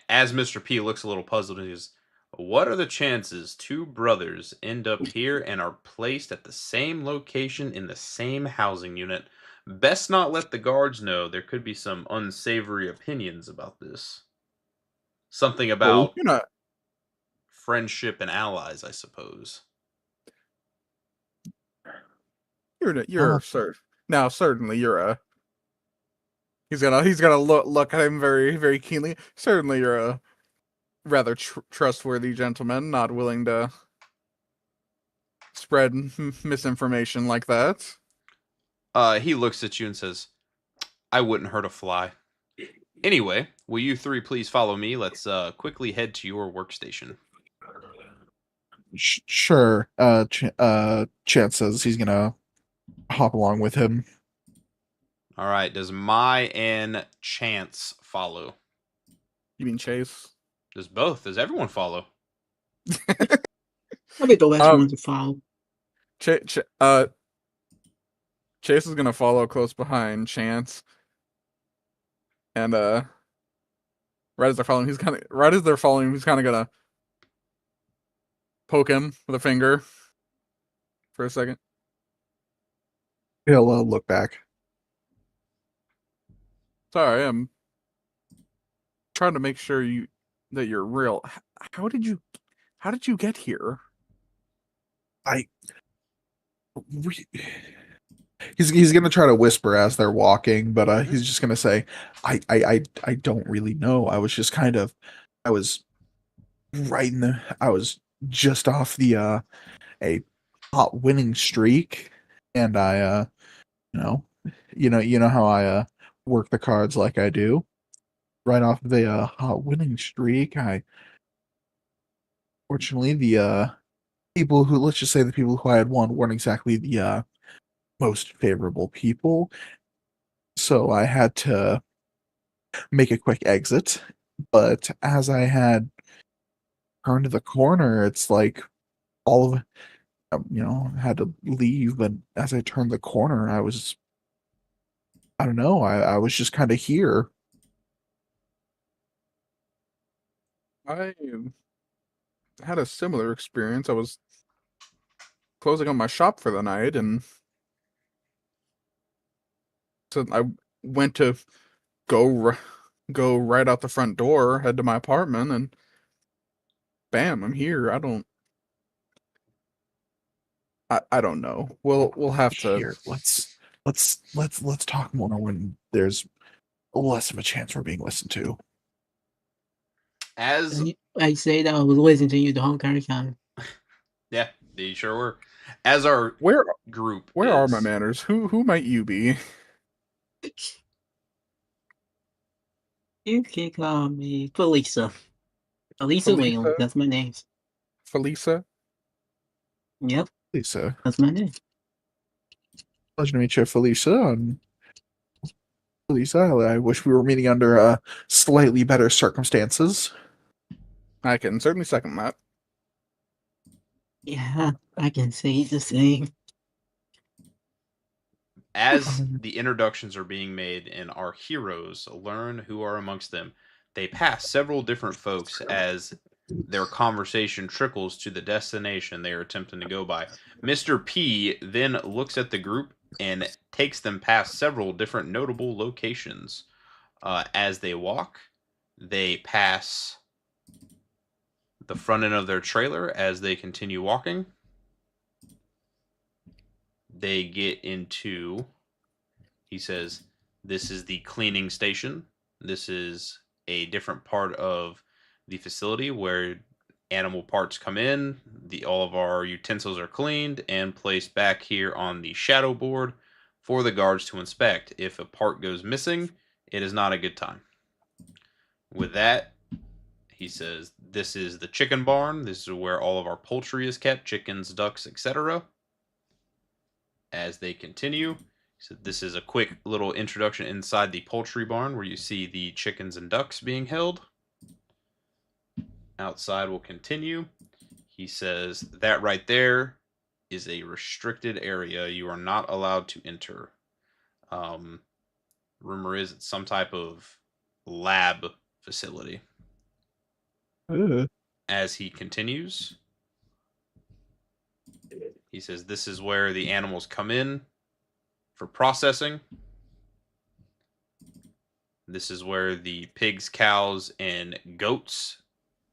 As Mr. P looks a little puzzled, he says, "What are the chances two brothers end up here and are placed at the same location in the same housing unit? Best not let the guards know. There could be some unsavory opinions about this. Something about You're not. friendship and allies, I suppose." You're now certainly you're a. He's gonna look at him very very keenly. Certainly you're a rather trustworthy gentleman, not willing to spread misinformation like that. He looks at you and says, "I wouldn't hurt a fly. Anyway, will you three please follow me? Let's quickly head to your workstation." Sure. Chance says he's gonna hop along with him. All right. Does Mai and Chance follow? You mean Chase? Does both? Does everyone follow? I'll be the last Um, one to follow. Chase is gonna follow close behind Chance, and right as they're following, he's kind of gonna poke him with a finger for a second. He'll look back. Sorry, I'm trying to make sure that you're real. How did you get here? He's gonna try to whisper as they're walking, but he's just gonna say, I don't really know. I was just kind of I was I was just off the a hot winning streak, and I you know how I work the cards like I do. right off of a hot winning streak. Fortunately, the people who, let's just say, the people who I had won weren't exactly the most favorable people, so I had to make a quick exit. But as I had turned the corner, it's like all of had to leave. But as I turned the corner, I don't know, I was just kind of here. I had a similar experience. I was closing up my shop for the night, and so I went to go right out the front door, head to my apartment, and bam, I'm here. I don't know. We'll have to. Here, let's talk more when there's less of a chance we're being listened to. As I say that I was listening to you the whole entire time. yeah, they sure were. As our Where group are is- my manners? Who might you be? You can call me Felisa. Felisa Williams. Felisa? That's my name. Felisa? Yep, Lisa, that's my name. pleasure to meet you, Felicia. And Lisa, I wish we were meeting under slightly better circumstances. I can certainly second that. Yeah, I can say the same. As the introductions are being made and our heroes learn who are amongst them, they pass several different folks as their conversation trickles to the destination they are attempting to go by. Mr. P then looks at the group and takes them past several different notable locations. As they walk, they pass the front end of their trailer as they continue walking. They get into, he says, this is the cleaning station. This is a different part of the facility where animal parts come in. All of our utensils are cleaned and placed back here on the shadow board for the guards to inspect. If a part goes missing, it is not a good time. With that, he says, this is the chicken barn. This is where all of our poultry is kept, chickens, ducks, etc. As they continue, so this is a quick little introduction inside the poultry barn where you see the chickens and ducks being held. Outside will continue. He says that right there is a restricted area. You are not allowed to enter. Rumor is it's some type of lab facility. As he continues, he says this is where the animals come in for processing. This is where the pigs, cows, and goats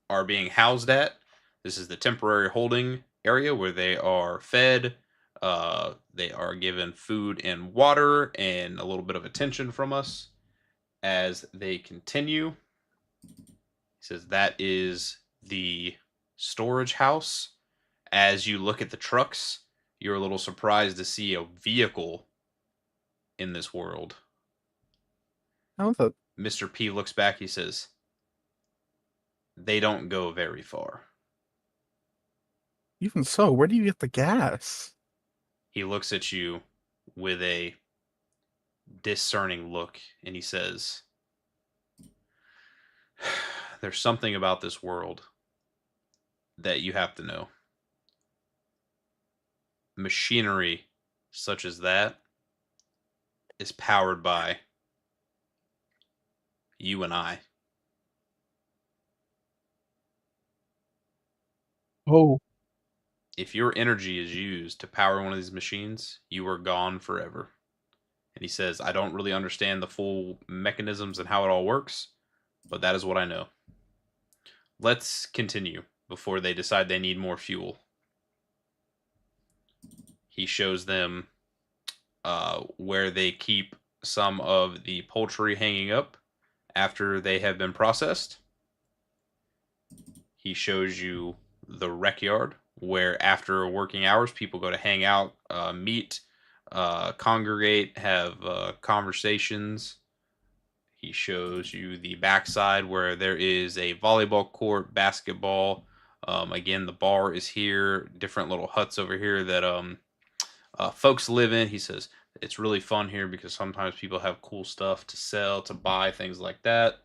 are being housed at. This is the temporary holding area where they are fed. They are given food and water and a little bit of attention from us. As they continue, he says that is the storage house. As you look at the trucks, you're a little surprised to see a vehicle in this world. How the Mr. P looks back. He says, they don't go very far. even so, where do you get the gas? He looks at you with a discerning look and he says, there's something about this world that you have to know. Machinery such as that is powered by you and I. Oh, If your energy is used to power one of these machines, you are gone forever. And he says, I don't really understand the full mechanisms and how it all works, but that is what I know. Let's continue before they decide they need more fuel. He shows them where they keep some of the poultry hanging up after they have been processed. He shows you the rec yard where after working hours people go to hang out, meet, congregate, have conversations. He shows you the backside where there is a volleyball court, basketball. Again, the bar is here. Different little huts over here that folks live in. He says it's really fun here because sometimes people have cool stuff to sell, to buy, things like that.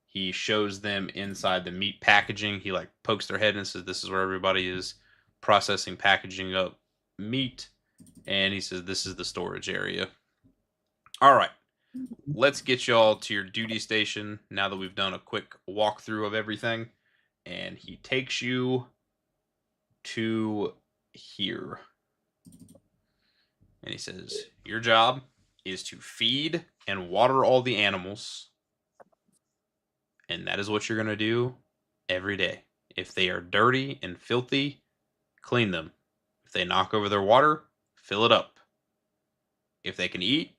He shows them inside the meat packaging. He like pokes their head and says, "This is where everybody is processing, packaging up meat." And he says, "This is the storage area." All right, let's get y'all to your duty station now that we've done a quick walkthrough of everything. And he takes you to here. And he says, your job is to feed and water all the animals. And that is what you're going to do every day. If they are dirty and filthy, clean them. If they knock over their water, fill it up. If they can eat,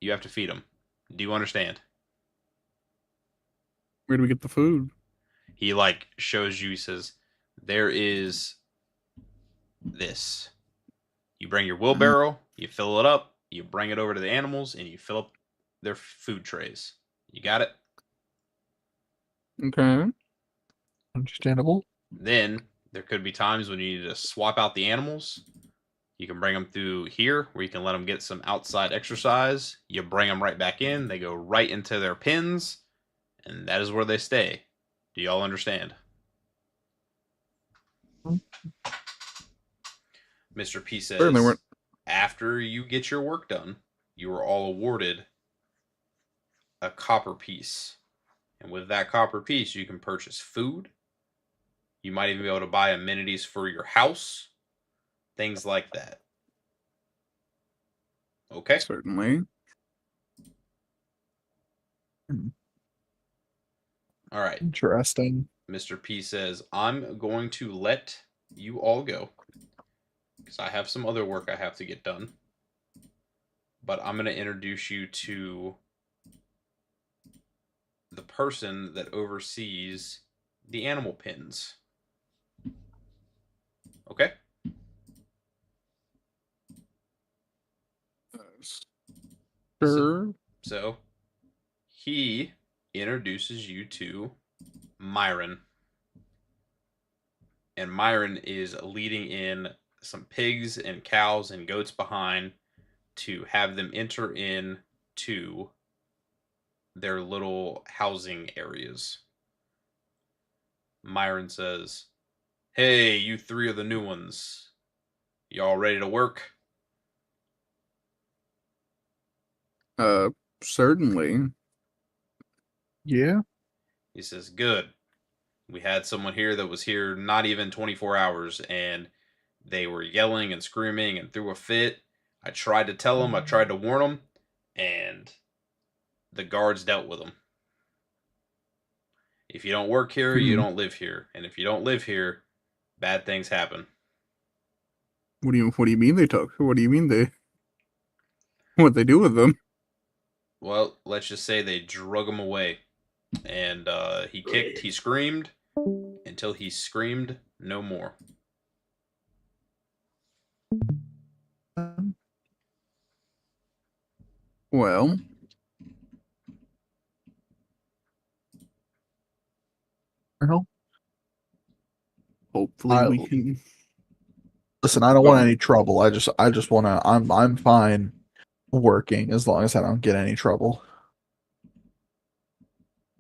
you have to feed them. Do you understand? Where do we get the food? He like shows you, he says, there is this. You bring your wheelbarrow, you fill it up, you bring it over to the animals, and you fill up their food trays. You got it? Okay. Understandable. Then there could be times when you need to swap out the animals. You can bring them through here where you can let them get some outside exercise. You bring them right back in. They go right into their pens, and that is where they stay. Do y'all understand? Mr. P says, Certainly weren't. after you get your work done, you are all awarded a copper piece. And with that copper piece, you can purchase food. You might even be able to buy amenities for your house. Things like that. Okay? Certainly. All right. Interesting. Mr. P says, I'm going to let you all go because I have some other work I have to get done. But I'm going to introduce you to the person that oversees the animal pens. Okay? Sure. So he introduces you to Myron. And Myron is leading in some pigs and cows and goats behind to have them enter in to their little housing areas. Myron says, hey, you three are the new ones. Y'all ready to work? Certainly. Yeah. He says, good. We had someone here that was here not even 24 hours, and they were yelling and screaming and threw a fit. I tried to tell them, I tried to warn them, and the guards dealt with them. If you don't work here, you don't live here. And if you don't live here, bad things happen. What do you mean they took? What do you mean they? What they do with them? Well, let's just say they drug him away. And he kicked, he screamed, until he screamed no more. Well, Colonel? hopefully we can. Listen, I don't want any trouble. I just want to. I'm fine working as long as I don't get any trouble.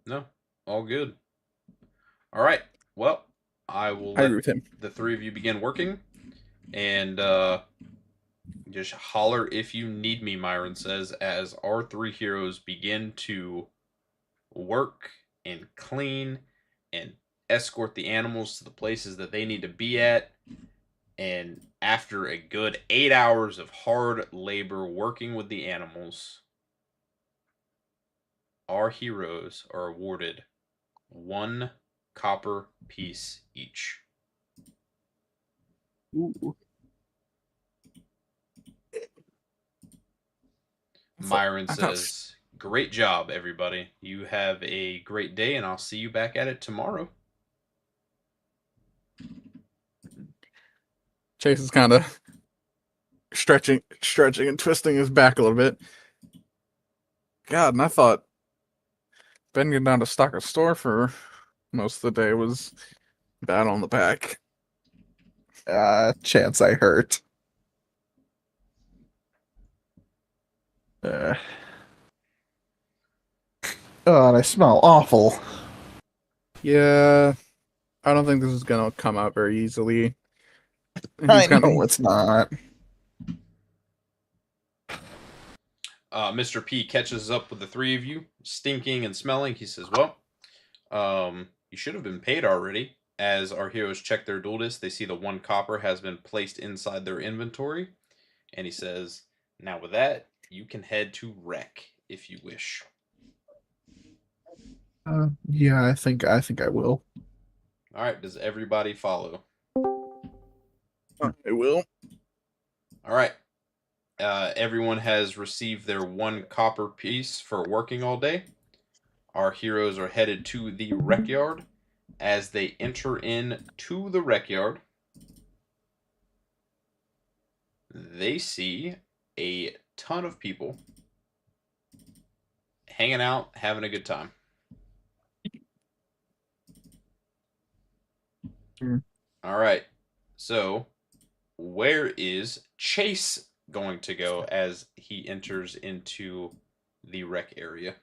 No, all good. All right. Well, I will I let agree with him. the three of you begin working. And just holler if you need me, Myron says, as our three heroes begin to work and clean and escort the animals to the places that they need to be at. And after a good 8 hours of hard labor working with the animals, our heroes are awarded 1 copper piece each. Ooh. Myron I thought- says, great job, everybody. You have a great day, and I'll see you back at it tomorrow. Chase is kind of stretching and twisting his back a little bit. God, and I thought been getting down to stock a store for most of the day. It was bad on the back. Chance I hurt. Oh, and I smell awful. Yeah, I don't think this is gonna come out very easily. I know it's not. Mr. P catches up with the three of you, stinking and smelling. He says, "Well, you should have been paid already." As our heroes check their duel disc, they see the 1 copper has been placed inside their inventory, and he says, "Now with that, you can head to Wreck if you wish." Yeah, I think I will. All right. Does everybody follow? It will. All right. Everyone has received their 1 copper piece for working all day. Our heroes are headed to the Wreck Yard. As they enter in to the Wreck Yard, they see a ton of people hanging out, having a good time. All right. So, where is Chase going to go as he enters into the Wreck area?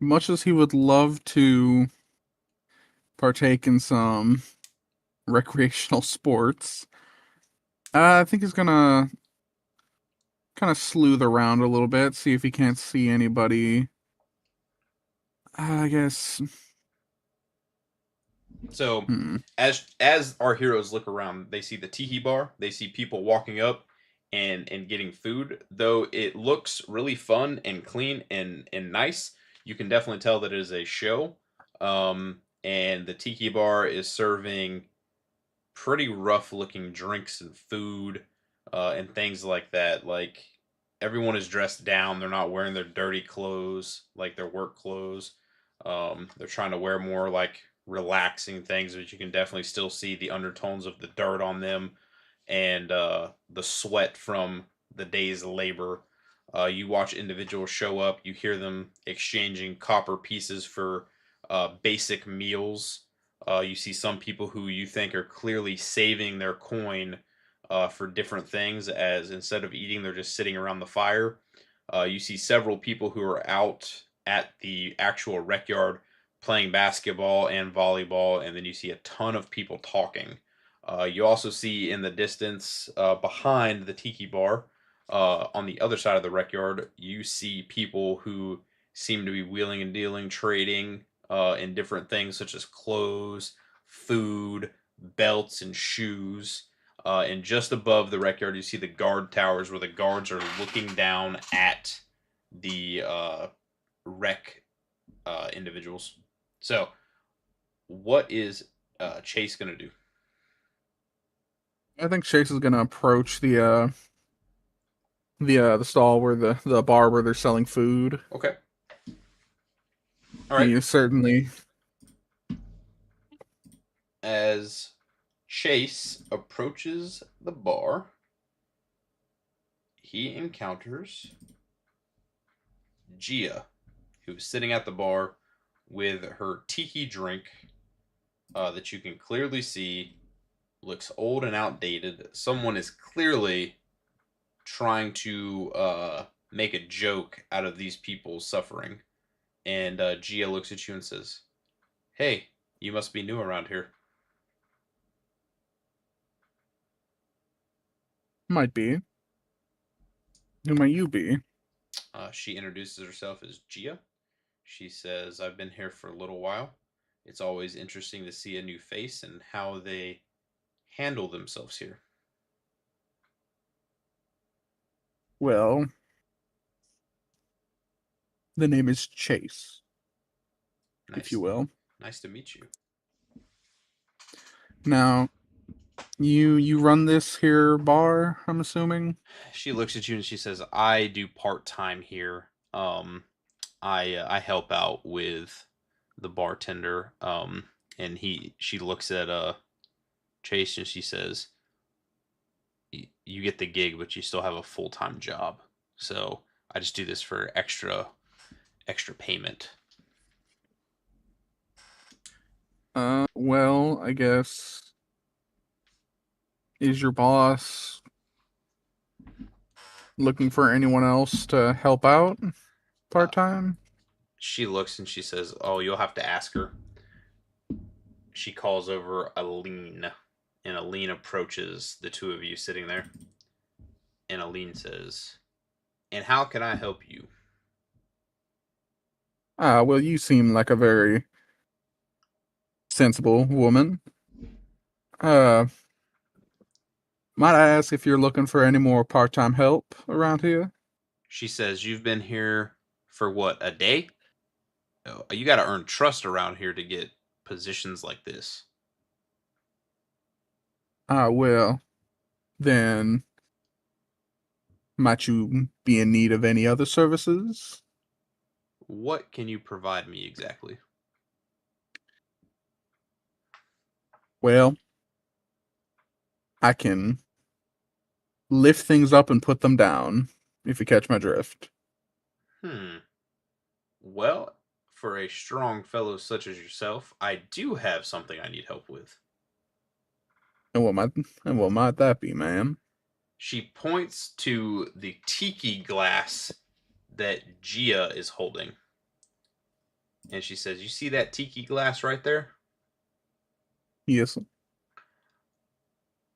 Much as he would love to partake in some recreational sports, I think he's gonna kind of sleuth around a little bit, see if he can't see anybody. I guess. So, as our heroes look around, they see the tiki bar. They see people walking up and getting food. Though it looks really fun and clean and nice, you can definitely tell that it is a show. And the tiki bar is serving pretty rough looking drinks and food and things like that. Like everyone is dressed down. They're not wearing their dirty clothes, like their work clothes. They're trying to wear more like relaxing things, but you can definitely still see the undertones of the dirt on them and the sweat from the day's labor. You watch individuals show up, you hear them exchanging copper pieces for basic meals. You see some people who you think are clearly saving their coin for different things, as instead of eating, they're just sitting around the fire. You see several people who are out at the actual Rec Yard playing basketball and volleyball, and then you see a ton of people talking. You also see in the distance behind the tiki bar, on the other side of the Rec Yard, you see people who seem to be wheeling and dealing, trading in different things such as clothes, food, belts, and shoes. And just above the Rec Yard, you see the guard towers where the guards are looking down at the wreck individuals. So, what is Chase gonna do? I think Chase is gonna approach the stall where the bar where they're selling food. Okay. All right. You certainly. As Chase approaches the bar, he encounters Gia, who is sitting at the bar with her tiki drink that you can clearly see looks old and outdated. Someone is clearly trying to make a joke out of these people's suffering. And Gia looks at you and says, "Hey, you must be new around here." Might be. Who might you be? She introduces herself as Gia. She says, "I've been here for a little while. It's always interesting to see a new face and how they handle themselves here." Well, the name is Chase, Nice. if you will. Nice to meet you. Now, you run this here bar, I'm assuming? She looks at you and she says, "I do part-time here. I help out with the bartender." And she looks at Chase and she says, "You get the gig, but you still have a full-time job. So I just do this for extra payment. Well, I guess, is your boss looking for anyone else to help out part-time? She looks and she says, "Oh, you'll have to ask her." She calls over Aline, and Aline approaches the two of you sitting there. And Aline says, "And how can I help you?" Well, you seem like a very sensible woman. Uh, might I ask if you're looking for any more part-time help around here? She says, "You've been here for what, a day? Oh, you got to earn trust around here to get positions like this." Well, then might you be in need of any other services? What can you provide me exactly? Well, I can lift things up and put them down, if you catch my drift. Well, for a strong fellow such as yourself, I do have something I need help with. And what might that be, ma'am? She points to the tiki glass that Gia is holding. And she says, "You see that tiki glass right there? Yes.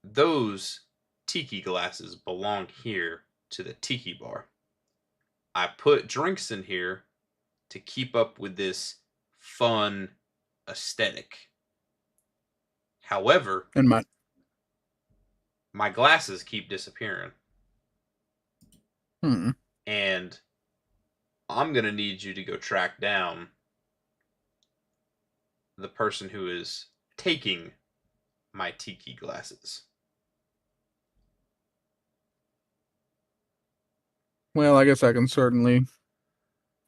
Those tiki glasses belong here to the tiki bar. I put drinks in here to keep up with this fun aesthetic. However, And my glasses keep disappearing. hmm. And I'm going to need you to go track down the person who is taking my tiki glasses." Well, I guess I can certainly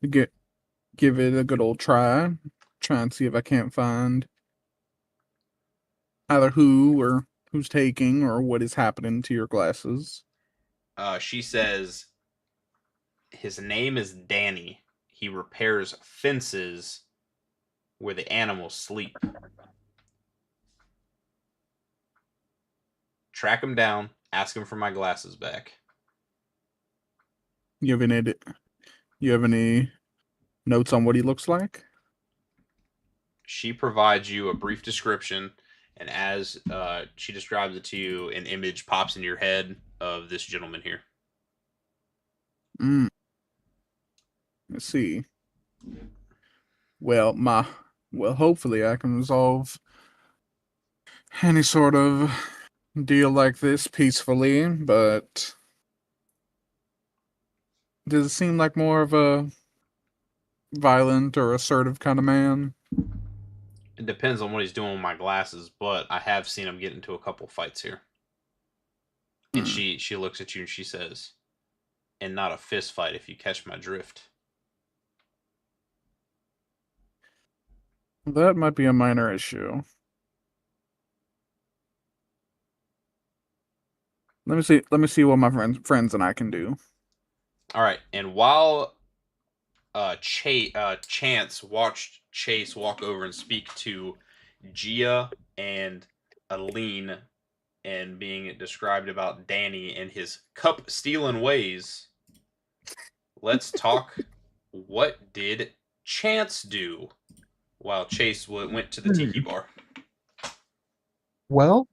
give it a good old try. Try and see if I can't find either who or who's taking or what is happening to your glasses. She says, "His name is Danny. He repairs fences where the animals sleep. Track him down. Ask him for my glasses back." You have any notes on what he looks like? She provides you a brief description, and as she describes it to you, an image pops in your head of this gentleman here. Let's see. Well, hopefully I can resolve any sort of deal like this peacefully, but does it seem like more of a violent or assertive kind of man? It depends on what he's doing with my glasses, but I have seen him get into a couple fights here. And she looks at you and she says, "And not a fist fight, if you catch my drift." That might be a minor issue. Let me see what my friends and I can do. All right, and while Chance watched Chase walk over and speak to Gia and Aline, and being described about Danny and his cup stealing ways, let's talk. What did Chance do while Chase went to the tiki bar? Well,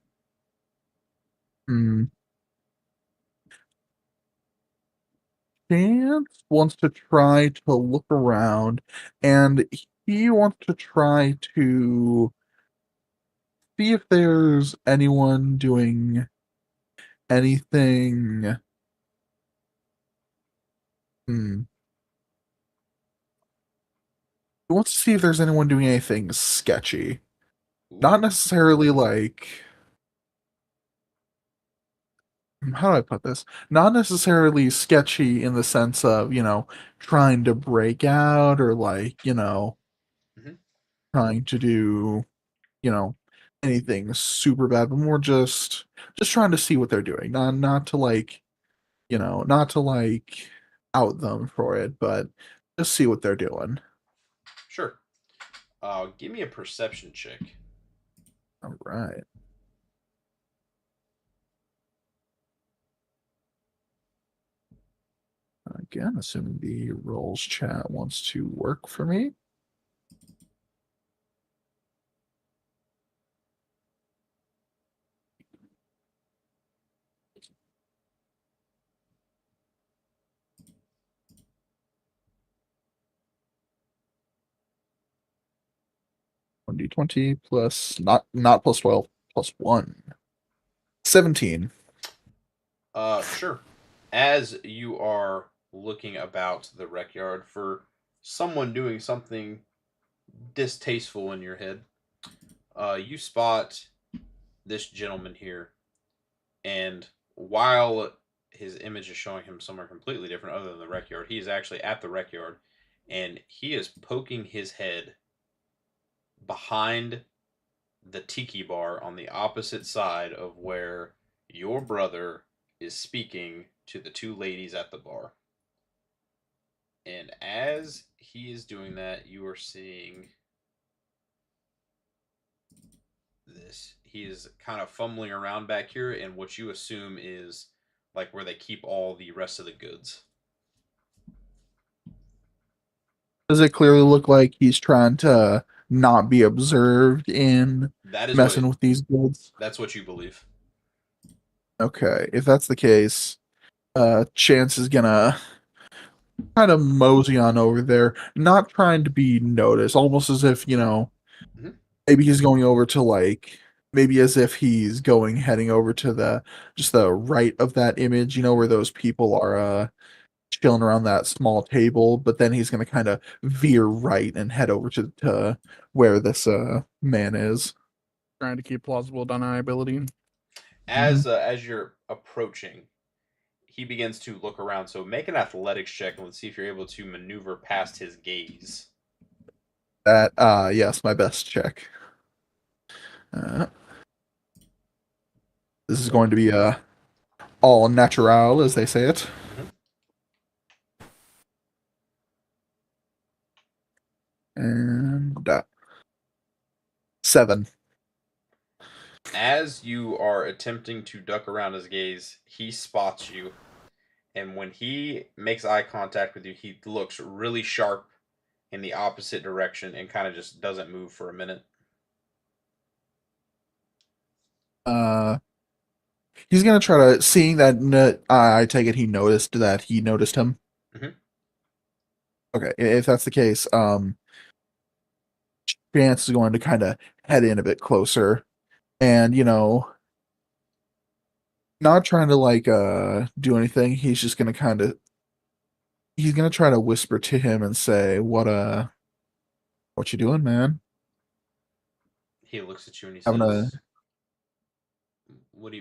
Chance wants to try to look around, and he wants to try to see if there's anyone doing anything. He wants to see if there's anyone doing anything sketchy. Not necessarily like, how do I put this? Not necessarily sketchy in the sense of, trying to break out or like, Mhm. trying to do, anything super bad, but more just trying to see what they're doing. Not to like, not to like out them for it, but just see what they're doing. Sure. Give me a perception check. All right. Again, assuming the roles chat wants to work for me. D20 plus not plus 12 plus 1. 17. Sure. As you are looking about the rec yard for someone doing something distasteful in your head, you spot this gentleman here, and while his image is showing him somewhere completely different other than the rec yard, he is actually at the rec yard, and he is poking his head behind the tiki bar on the opposite side of where your brother is speaking to the two ladies at the bar. And as he is doing that, you are seeing this. He is kind of fumbling around back here in what you assume is like where they keep all the rest of the goods. Does it clearly look like he's trying to not be observed in That is messing what with these goods? that's what you believe. Okay, if that's the case, Chance is gonna kind of mosey on over there, not trying to be noticed, almost as if, Mhm. maybe he's going over to maybe as if he's heading over to the right of that image, where those people are chilling around that small table, but then he's gonna kind of veer right and head over to where this man is. Trying to keep plausible deniability. As you're approaching, he begins to look around. So make an athletics check and let's see if you're able to maneuver past his gaze. That yes, my best check. Uh, this is going to be all natural, as they say it. And 7. As you are attempting to duck around his gaze, he spots you. And when he makes eye contact with you, he looks really sharp in the opposite direction and kind of just doesn't move for a minute. He's gonna try to seeing that. I take it he noticed him. Mhm. Okay, if that's the case, Chance is going to kind of head in a bit closer, and not trying to do anything. He's gonna try to whisper to him and say, what you doing, man? He looks at you and he Having a says, what do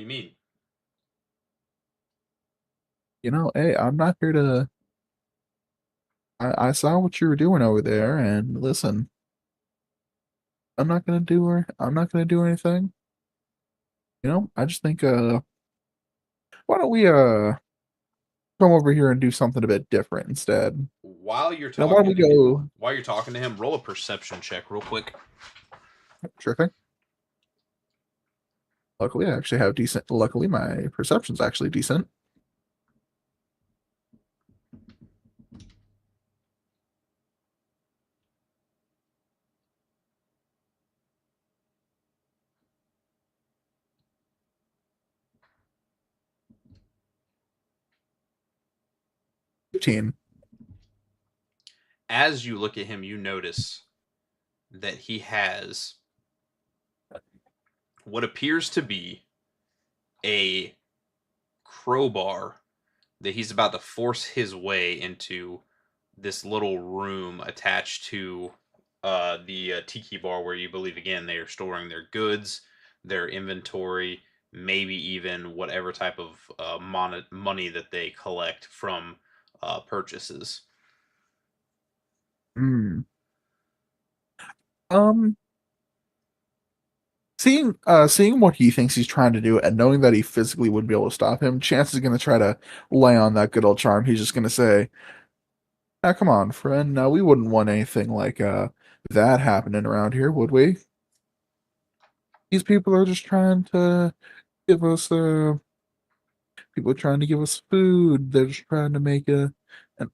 you mean?" Hey, I'm not here to. I saw what you were doing over there, and listen, I'm not gonna do anything. I just think why don't we come over here and do something a bit different instead? While you're Why don't we talking to him, go? while you're talking to him, roll a perception check real quick. Sure thing. Luckily, I actually have decent. Luckily, my perception's actually decent. $15. As you look at him, you notice that he has what appears to be a crowbar that he's about to force his way into this little room attached to the tiki bar where you believe again they are storing their goods, their inventory, maybe even whatever type of money that they collect from purchases. Hmm. Um. seeing what he thinks he's trying to do and knowing that he physically wouldn't be able to stop him, Chance is going to try to lay on that good old charm. He's just going to say, "Now, come on, friend. Now, we wouldn't want anything like that happening around here, would we? These people are just trying to give us people are trying to give us food. They're just trying to make an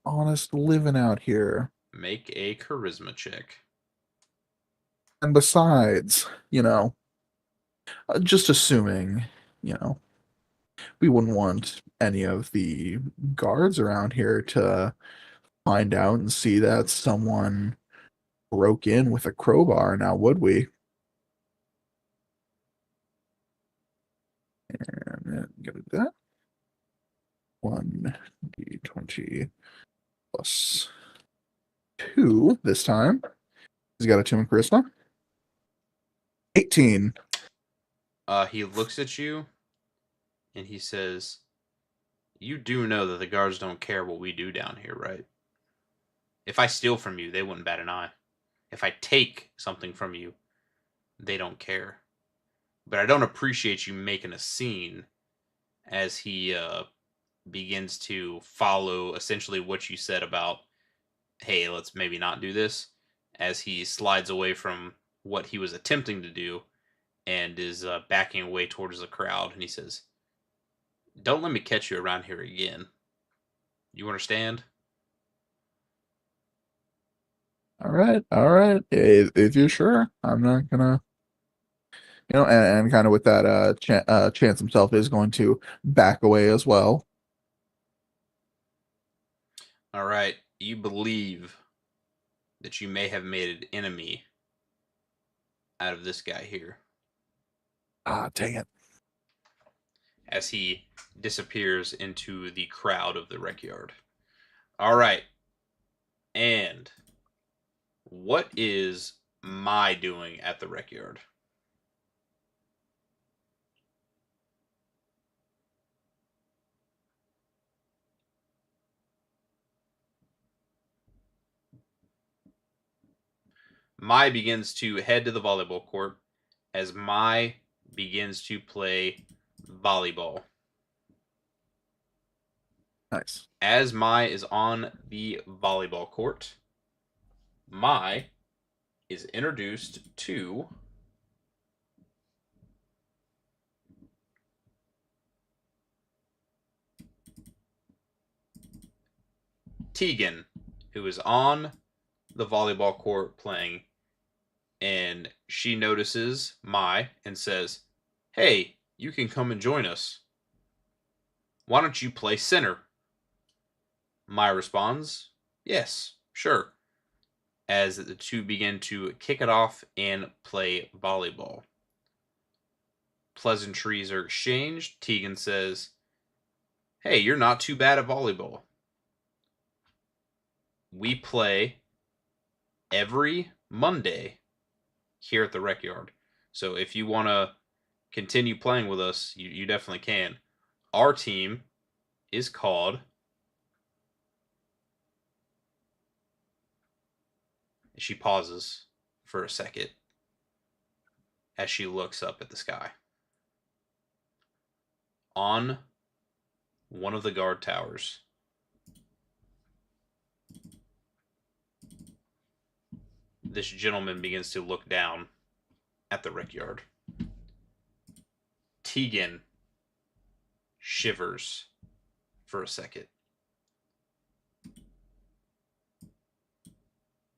honest living out here. Make a charisma check. And besides, just assuming, we wouldn't want any of the guards around here to find out and see that someone broke in with a crowbar, now would we?" And get that. 1d20 plus 2 this time. He's got a 2 in charisma. 18. He looks at you and he says, "You do know that the guards don't care what we do down here, right? If I steal from you, they wouldn't bat an eye. If I take something from you, they don't care. But I don't appreciate you making a scene," as he begins to follow essentially what you said about, "Hey, let's maybe not do this," as he slides away from what he was attempting to do and is backing away towards the crowd. And he says, "Don't let me catch you around here again. You understand?" All right. If you're sure, I'm not gonna, and kind of with that, Chance himself is going to back away as well. All right. You believe that you may have made an enemy out of this guy here, Ah, dang it. as he disappears into the crowd of the rec yard. All right. And what is my doing at the rec yard? Mai begins to head to the volleyball court as Mai begins to play volleyball. Nice. As Mai is on the volleyball court, Mai is introduced to Tegan, who is on the volleyball court playing, and she notices Mai and says, "Hey, you can come and join us. Why don't you play center?" Mai responds, "Yes, sure," as the two begin to kick it off and play volleyball. Pleasantries are exchanged. Tegan says, "Hey, you're not too bad at volleyball. We play every Monday here at the rec yard. So if you want to continue playing with us, you definitely can. Our team is called..." She pauses for a second as she looks up at the sky. On one of the guard towers, this gentleman begins to look down at the rec yard. Tegan shivers for a second.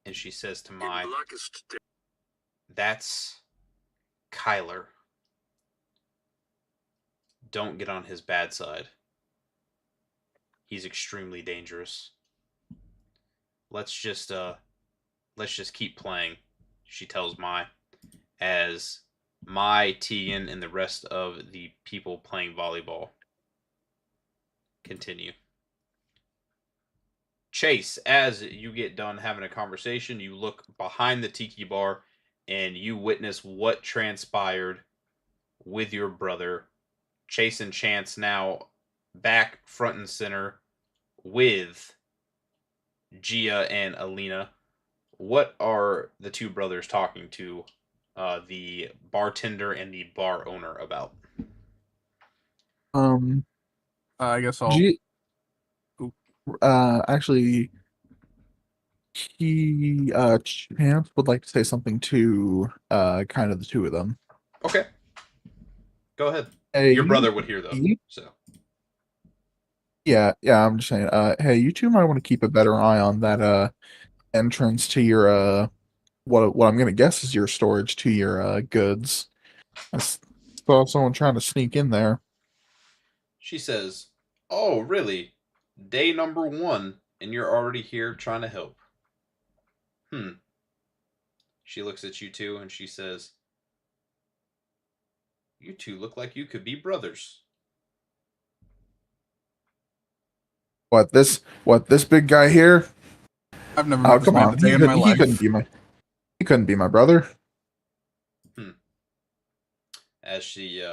And she says to Mai, "That's Kyler. Don't get on his bad side. He's extremely dangerous. Let's just keep playing," she tells Mai, as Mai, Tegan, and the rest of the people playing volleyball continue. Chase, as you get done having a conversation, you look behind the tiki bar and you witness what transpired with your brother. Chase and Chance now back front and center with Gia and Alina. What are the two brothers talking to the bartender and the bar owner about. I guess I'll. G- Oop. actually, Chance would like to say something to kind of the two of them. Okay. Go ahead. Hey, Your brother would hear though. you- So Yeah, I'm just saying. Hey, you two might want to keep a better eye on that entrance to your what I'm gonna guess is your storage to your goods. I saw someone trying to sneak in there. she says, "Oh, really? Day number 1, and you're already here trying to help." She looks at you two and she says, "You two look like you could be brothers." What this big guy here? I've never Oh, met this come man on. a day in my life. He couldn't be my brother. As she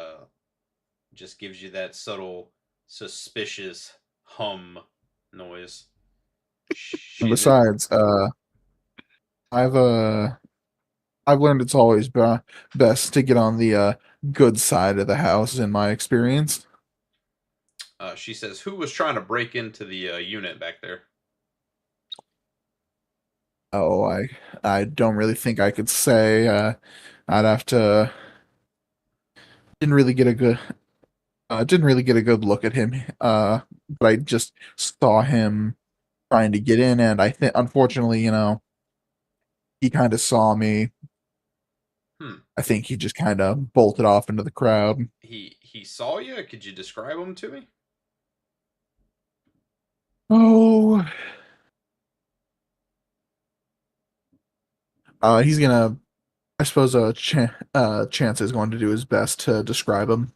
just gives you that subtle, suspicious hum noise. And besides, I've learned it's always best to get on the good side of the house in my experience. She says, "Who was trying to break into the unit back there?" Oh, I don't really think I could say. I'd have to. Didn't really get a good look at him. But I just saw him trying to get in, and I think, unfortunately, he kind of saw me. I think he just kind of bolted off into the crowd. He saw you. Could you describe him to me? Oh, he's gonna. I suppose Chance is going to do his best to describe him.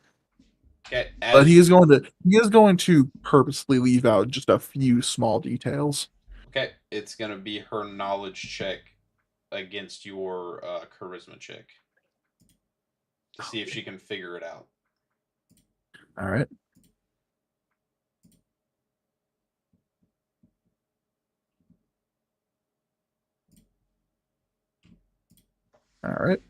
Okay, But he is going to purposely leave out just a few small details. Okay, it's gonna be her knowledge check against your charisma check to see if she can figure it out. All right. All right.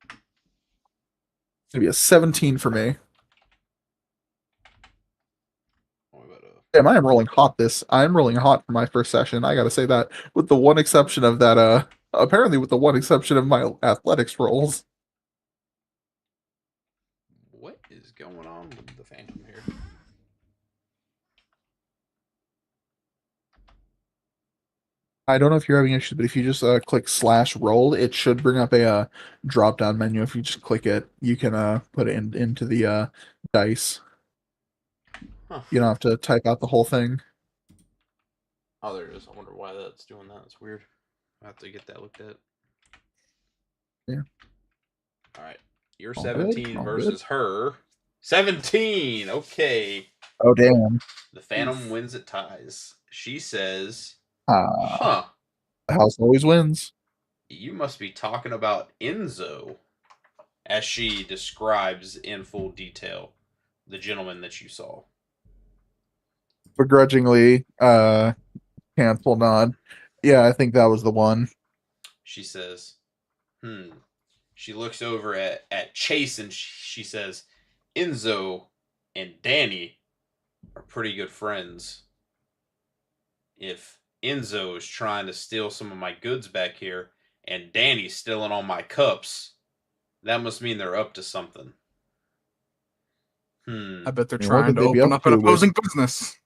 It's gonna be a 17 for me. Damn, I am rolling hot I'm rolling hot for my first session. I gotta say that, with the one exception of that, apparently with the one exception of my athletics rolls. What is going on with the Phantom here? I don't know if you're having issues, but if you just click /roll, it should bring up a drop down menu. If you just click it, you can put it into the dice. Huh. You don't have to type out the whole thing. Oh, there it is. I wonder why that's doing that. It's weird. I have to get that looked at. Yeah. All right. You're All 17 good. versus her. 17. Okay. Oh damn. The Phantom wins at ties. She says, The "Huh. house always wins." You must be talking about Enzo," as she describes in full detail the gentleman that you saw. Begrudgingly, cancel nod. Yeah, I think that was the one. She says, She looks over at Chase and she says, "Enzo and Danny are pretty good friends. If Enzo is trying to steal some of my goods back here and Danny's stealing all my cups, that must mean they're up to something." I bet they're I mean, what trying could to they be open up up an to with- opposing business.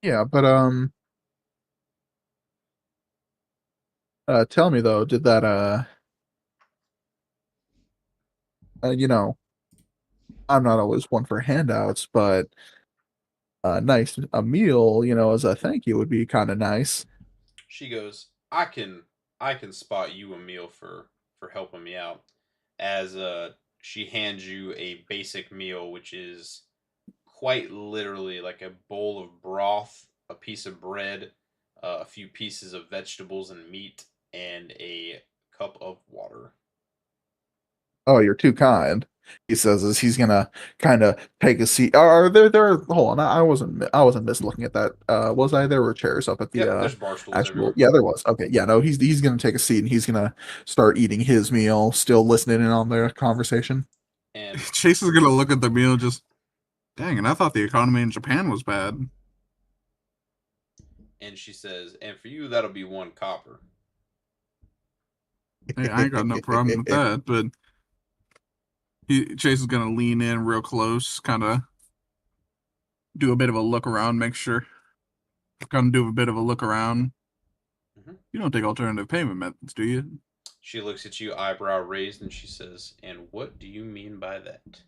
Yeah, but tell me though, did that I'm not always one for handouts, but a meal, as a thank you would be kind of nice. She goes, I can spot you a meal for helping me out." As she hands you a basic meal, which is quite literally like a bowl of broth, a piece of bread, a few pieces of vegetables and meat, and a cup of water. Oh, you're too kind. He says as he's gonna kind of take a seat. Are there? Hold on, I wasn't mislooking at that. Was I? There were chairs up at the Yep, there's bar stools actual. everywhere. Yeah, there was. Okay, yeah, no, he's gonna take a seat and he's gonna start eating his meal, still listening in on their conversation. And Chase is gonna look at the meal, just dang. And I thought the economy in Japan was bad. she says, and for you that'll be 1 copper. Hey, I ain't got no problem with that, but Chase is gonna lean in real close, kind of do a bit of a look around, make sure. Come do a bit of a look around. Mhm. You don't take alternative payment methods, do you? She looks at you, eyebrow raised, and she says, and what do you mean by that?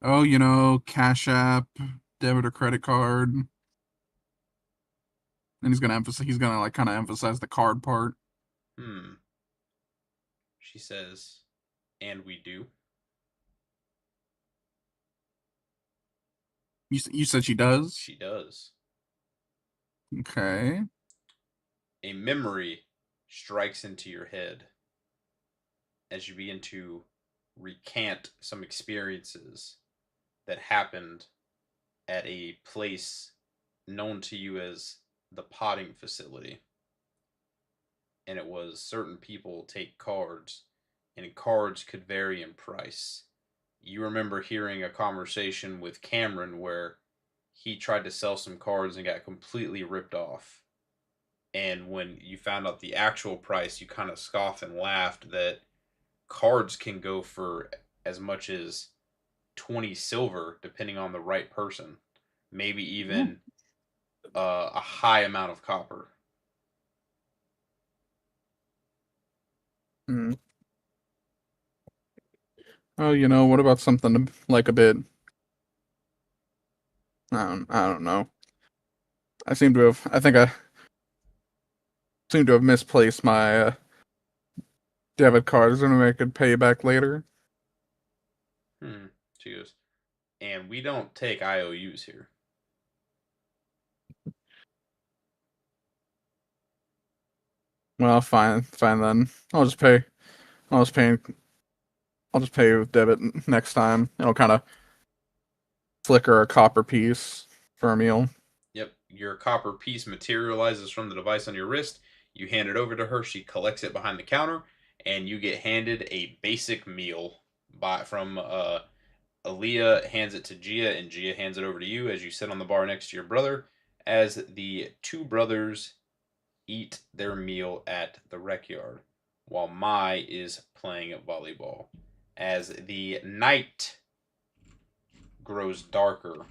Oh, you know, Cash App, debit or credit card. And he's gonna emphasize. He's gonna like kind of emphasize the card part. She says, and we do. You said she does. She does. Okay. A memory strikes into your head as you begin to recant some experiences that happened at a place known to you as the potting facility. And it was certain people take cards, and cards could vary in price. You remember hearing a conversation with Cameron where he tried to sell some cards and got completely ripped off. And when you found out the actual price, you kind of scoffed and laughed that cards can go for as much as 20 silver, depending on the right person. Maybe even a high amount of copper. Mm. Oh, you know, what about something like a bit? I don't know. I think I seem to have misplaced my debit card. Is there any way I could pay you back later? She goes, and we don't take IOUs here. Well, fine then. I'll just pay. I'll just pay. I'll just pay with debit next time. It'll kind of flicker a copper piece for a meal. Yep, your copper piece materializes from the device on your wrist. You hand it over to her. She collects it behind the counter, and you get handed a basic meal from Aaliyah. Hands it to Gia, and Gia hands it over to you as you sit on the bar next to your brother. As the 2 brothers eat their meal at the rec yard, while Mai is playing volleyball. As the night grows darker,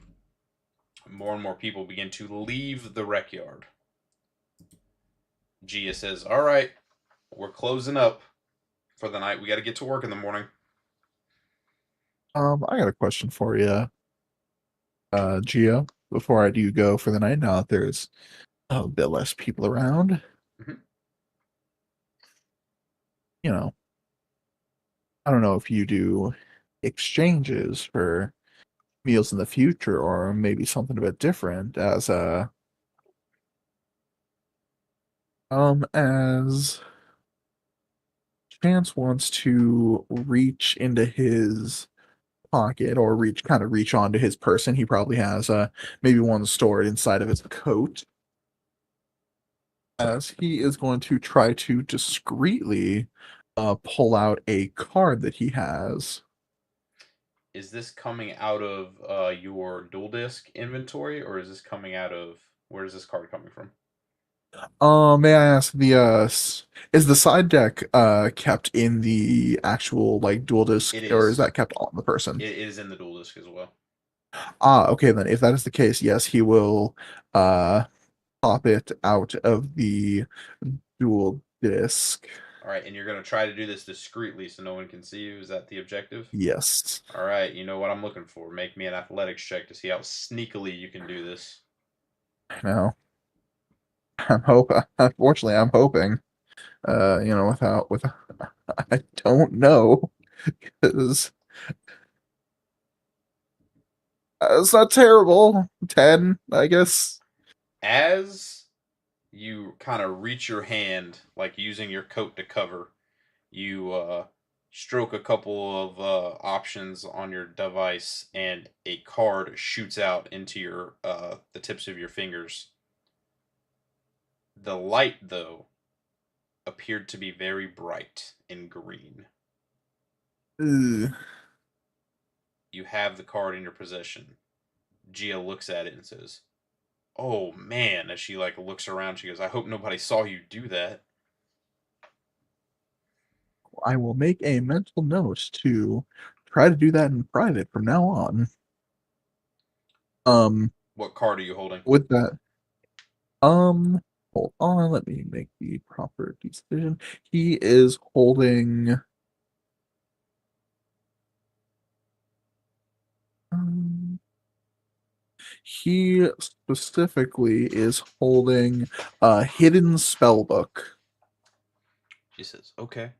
more and more people begin to leave the rec yard. Gia says, all right, we're closing up for the night. We got to get to work in the morning. I got a question for you, Gio. Before I do go for the night, now that there's a bit less people around, Mhm. you know, I don't know if you do exchanges for meals in the future or maybe something a bit different as Chance wants to reach into his pocket or reach onto his person. He probably has maybe one stored inside of his coat. As he is going to try to discreetly pull out a card that he has. Is this coming out of your dual disc inventory, or is this coming out of, where is this card coming from? May I ask is the side deck kept in the actual like dual disc, It or is. is that kept on the person? It is in the dual disc as well. Okay, then if that is the case, yes, he will pop it out of the dual disc. All right, and you're going to try to do this discreetly so no one can see you. Is that the objective? Yes. All right, you know what I'm looking for. Make me an athletics check to see how sneakily you can do this. No. Unfortunately, I'm hoping. With I don't know because it's not terrible. 10, I guess. As you kind of reach your hand, like using your coat to cover, you stroke a couple of options on your device, and a card shoots out into your the tips of your fingers. The light, though, appeared to be very bright and green. Ugh. You have the card in your possession. Gia looks at it and says, "Oh man!" As she like looks around, she goes, "I hope nobody saw you do that." I will make a mental note to try to do that in private from now on. What card are you holding? With that, hold on, let me make the proper decision. He is holding. He specifically is holding a hidden spell book. She says, "Okay,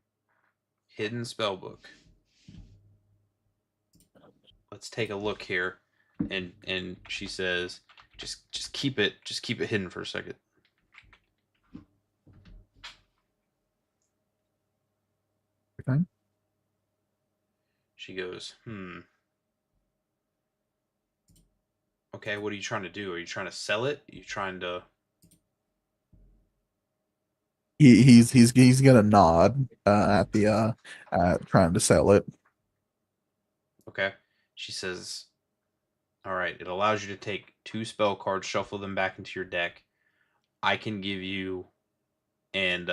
hidden spell book. Let's take a look here." And she says, "Just keep it hidden for a second." Okay. She goes, "Okay, what are you trying to do? Are you trying to sell it? Are you trying to?" He's gonna nod at the at trying to sell it. Okay. She says, "All right, it allows you to take 2 spell cards, shuffle them back into your deck. I can give you," and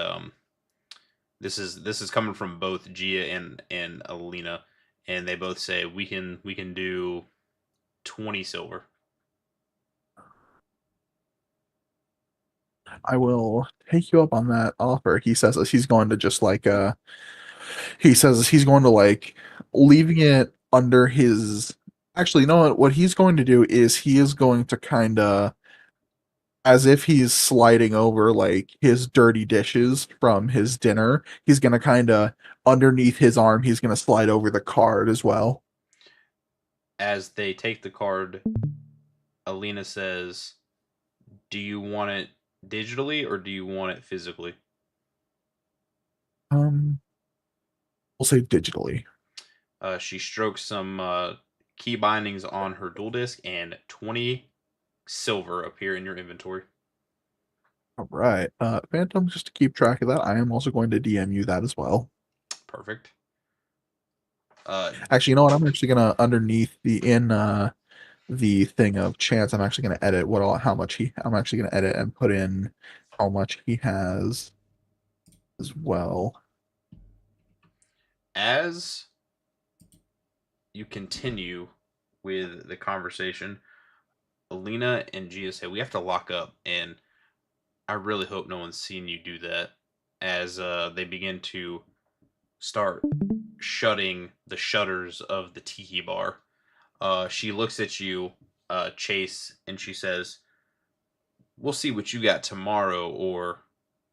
this is coming from both Gia and Alina, and they both say, we can do 20 silver." I will take you up on that offer. He says as he's going to just like he says he's going to like leaving it under his actually, you know what he's going to do is he is going to kind of as if he's sliding over like his dirty dishes from his dinner. He's going to kind of underneath his arm, he's going to slide over the card as well. As they take the card, Alina says, "Do you want it digitally or do you want it physically?" We'll say digitally. She strokes some key bindings on her dual disc, and 20 silver appear in your inventory. All right. Phantom, just to keep track of that, I am also going to DM you that as well. Perfect. Actually, you know what? I'm actually gonna underneath the thing of chance, I'm actually gonna edit I'm actually gonna edit and put in how much he has as well. As you continue with the conversation, Alina and Gia say, "We have to lock up, and I really hope no one's seen you do that." As they begin to start shutting the shutters of the tiki bar, she looks at you, Chase, and she says, "We'll see what you got tomorrow, or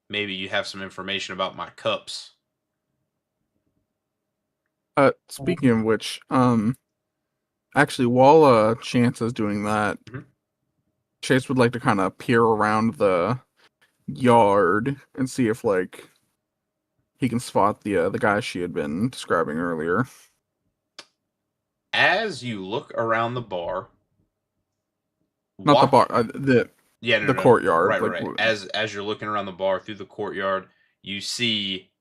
maybe you have some information about my cups." Speaking of which, actually, while Chance is doing that, Mhm. Chase would like to kind of peer around the yard and see if like he can spot the guy she had been describing earlier. As you look around the bar, Not the walk. bar, the Yeah, no, the no. courtyard. Right, right, Like, right. As you're looking around the bar through the courtyard, you see,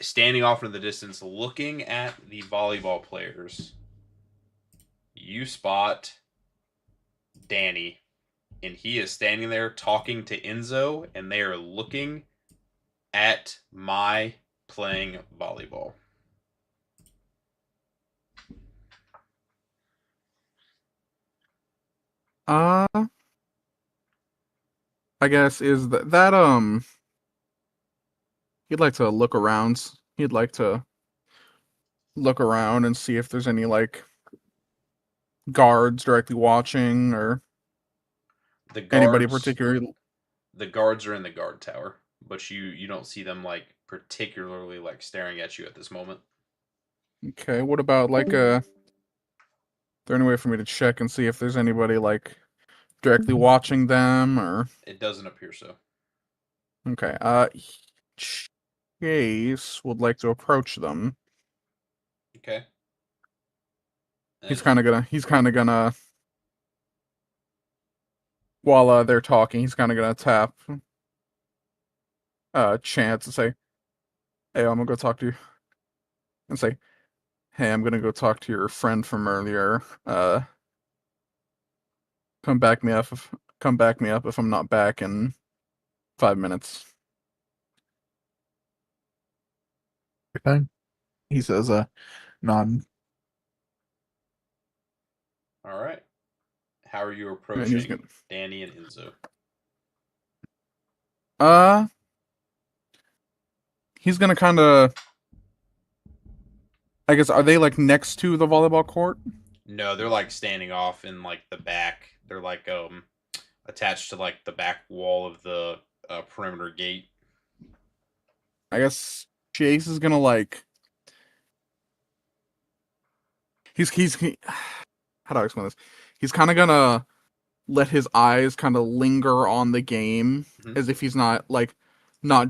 standing off in the distance, looking at the volleyball players, you spot Danny, and he is standing there talking to Enzo, and they are looking at Mai playing volleyball. I guess is that he'd like to look around. He'd like to look around and see if there's any like guards directly watching or The anybody guards, particularly. the guards are in the guard tower, but you don't see them like particularly like staring at you at this moment. Okay, what about like is there any way for me to check and see if there's anybody like directly watching them, or It doesn't appear so. okay. Chase would like to approach them. Okay. He's And kind of gonna while they're talking, he's kind of gonna tap Chance and say, "Hey, I'm gonna go talk to you," and say, "Hey, I'm gonna go talk to your friend from earlier. Come back me up if I'm not back in 5 minutes." Thing. He says, nod. all right. How are you And he's approaching gonna, Danny and Enzo? he's gonna kind of. I guess are they like next to the volleyball court? No, they're like standing off in like the back. They're like attached to like the back wall of the perimeter gate. I guess Chase is gonna like. How do I explain this? He's kind of gonna let his eyes kind of linger on the game Mhm. as if he's not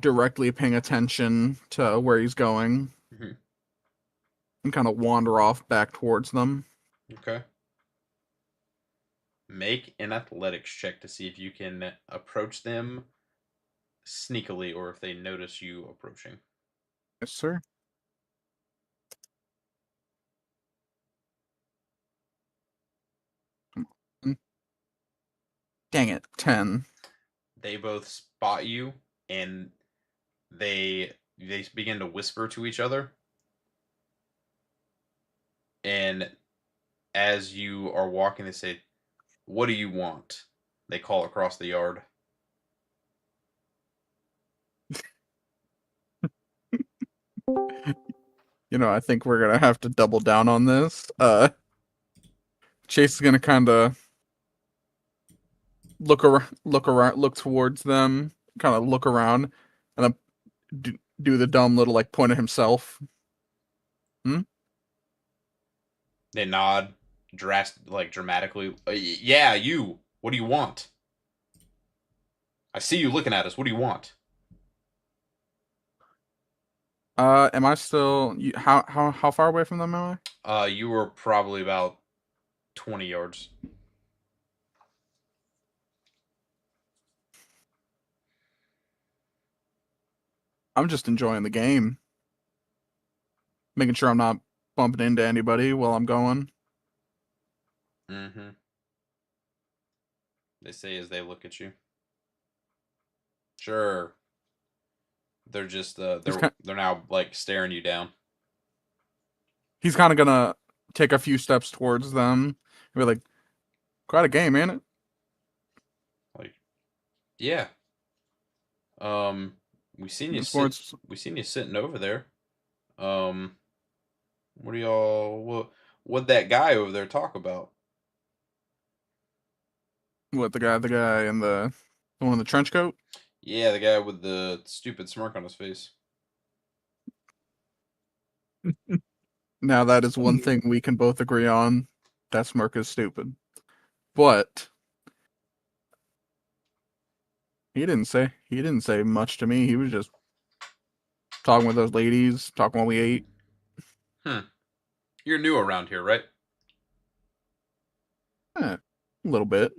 directly paying attention to where he's going, Mhm. and kind of wander off back towards them. Okay. Make an athletics check to see if you can approach them sneakily or if they notice you approaching. Yes, sir. Come on. Dang it, 10. They both spot you and they begin to whisper to each other. And as you are walking, they say, "What do you want?" They call across the yard. I think we're gonna have to double down on this. Chase is gonna kind of look towards them, kind of look around, and then do the dumb little like point at himself. They nod dramatically. Yeah, you. What do you want? I see you looking at us. What do you want? Am I still? How far away from them am I? You were probably about 20 yards. I'm just enjoying the game, making sure I'm not bumping into anybody while I'm going. Mm-hmm. They say as they look at you. Sure. They're just they're now like staring you down. He's kind of gonna take a few steps towards them and be like, "Quite a game, ain't it?" Like, yeah. Um, we seen you Sports. we seen you sitting over there. Um, what do y'all what that guy over there talk about? What the guy in the one in the trench coat? Yeah, the guy with the stupid smirk on his face. Now that is one thing we can both agree on. That smirk is stupid. But he didn't say much to me. He was just talking with those ladies, talking while we ate. You're new around here, right? A little bit.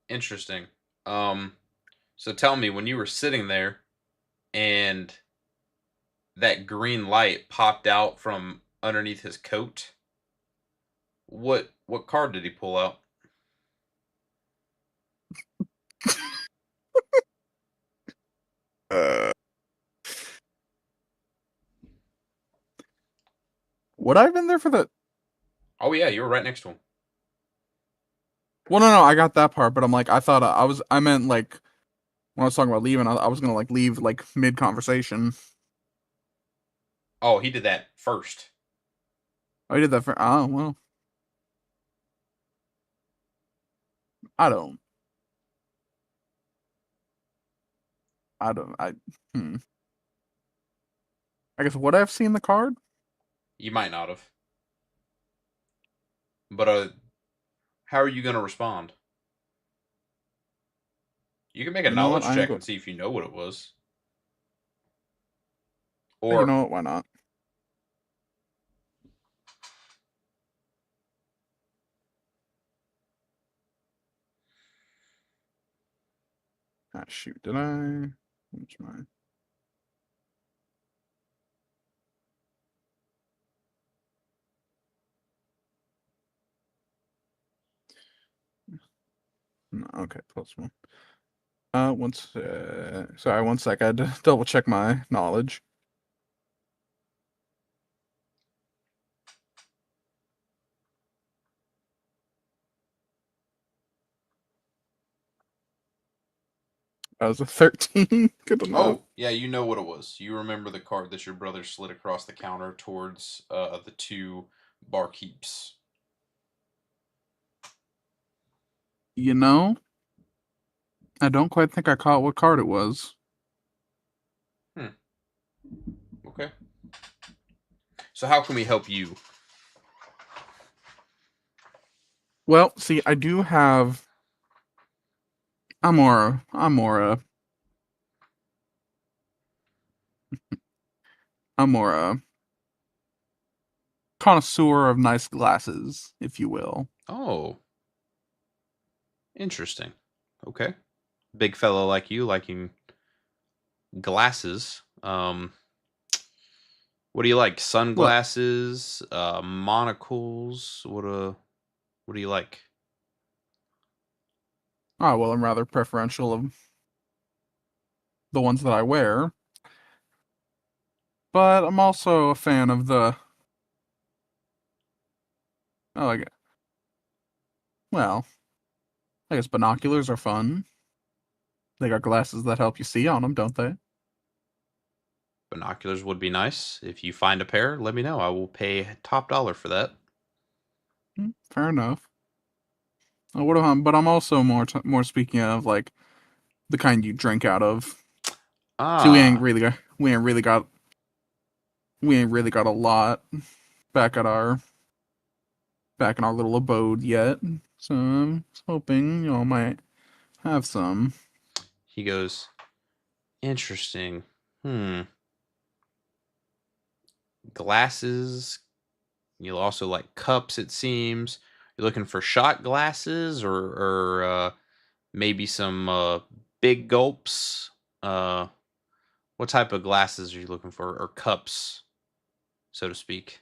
Interesting. So tell me, when you were sitting there and that green light popped out from underneath his coat, what card did he pull out? Would I have been there for the? Oh yeah, you were right next to him. Well, no, I got that part, but I'm like, I meant like when I was talking about leaving, I was gonna like leave like mid conversation. Oh, he did that first. I did that for. Oh well, I don't. I don't. Hmm. I guess would I have seen the card? You might not have. But How are you going to respond? You can make a You know what? knowledge check and see if you know what it was. Or You know what? Why not? Ah, shoot. Did I? What's mine? No, okay, +1. Sorry, one sec. I had to double check my knowledge. That was a 13. Good enough. oh, yeah, you know what it was. You remember the card that your brother slid across the counter towards the two barkeeps. You know, I don't quite think I caught what card it was. Okay. So how can we help you? Well, see, I do have. I'm more a connoisseur of nice glasses, if you will. Oh. Interesting. Okay. Big fellow like you liking glasses. What do you like? Sunglasses, monocles. What do you like? Oh, well, I'm rather preferential of the ones that I wear. But I'm also a fan of the. Oh, well, I guess binoculars are fun. They got glasses that help you see on them, don't they? Binoculars would be nice. If you find a pair, let me know. I will pay top dollar for that. Fair enough. But I'm also more speaking of like the kind you drink out of. So we ain't Ah, really got a lot back in our little abode yet. So I'm hoping y'all might have some. he goes, interesting. Glasses. You'll also like cups, it seems. You're looking for shot glasses or maybe some big gulps. What type of glasses are you looking for, or cups, so to speak?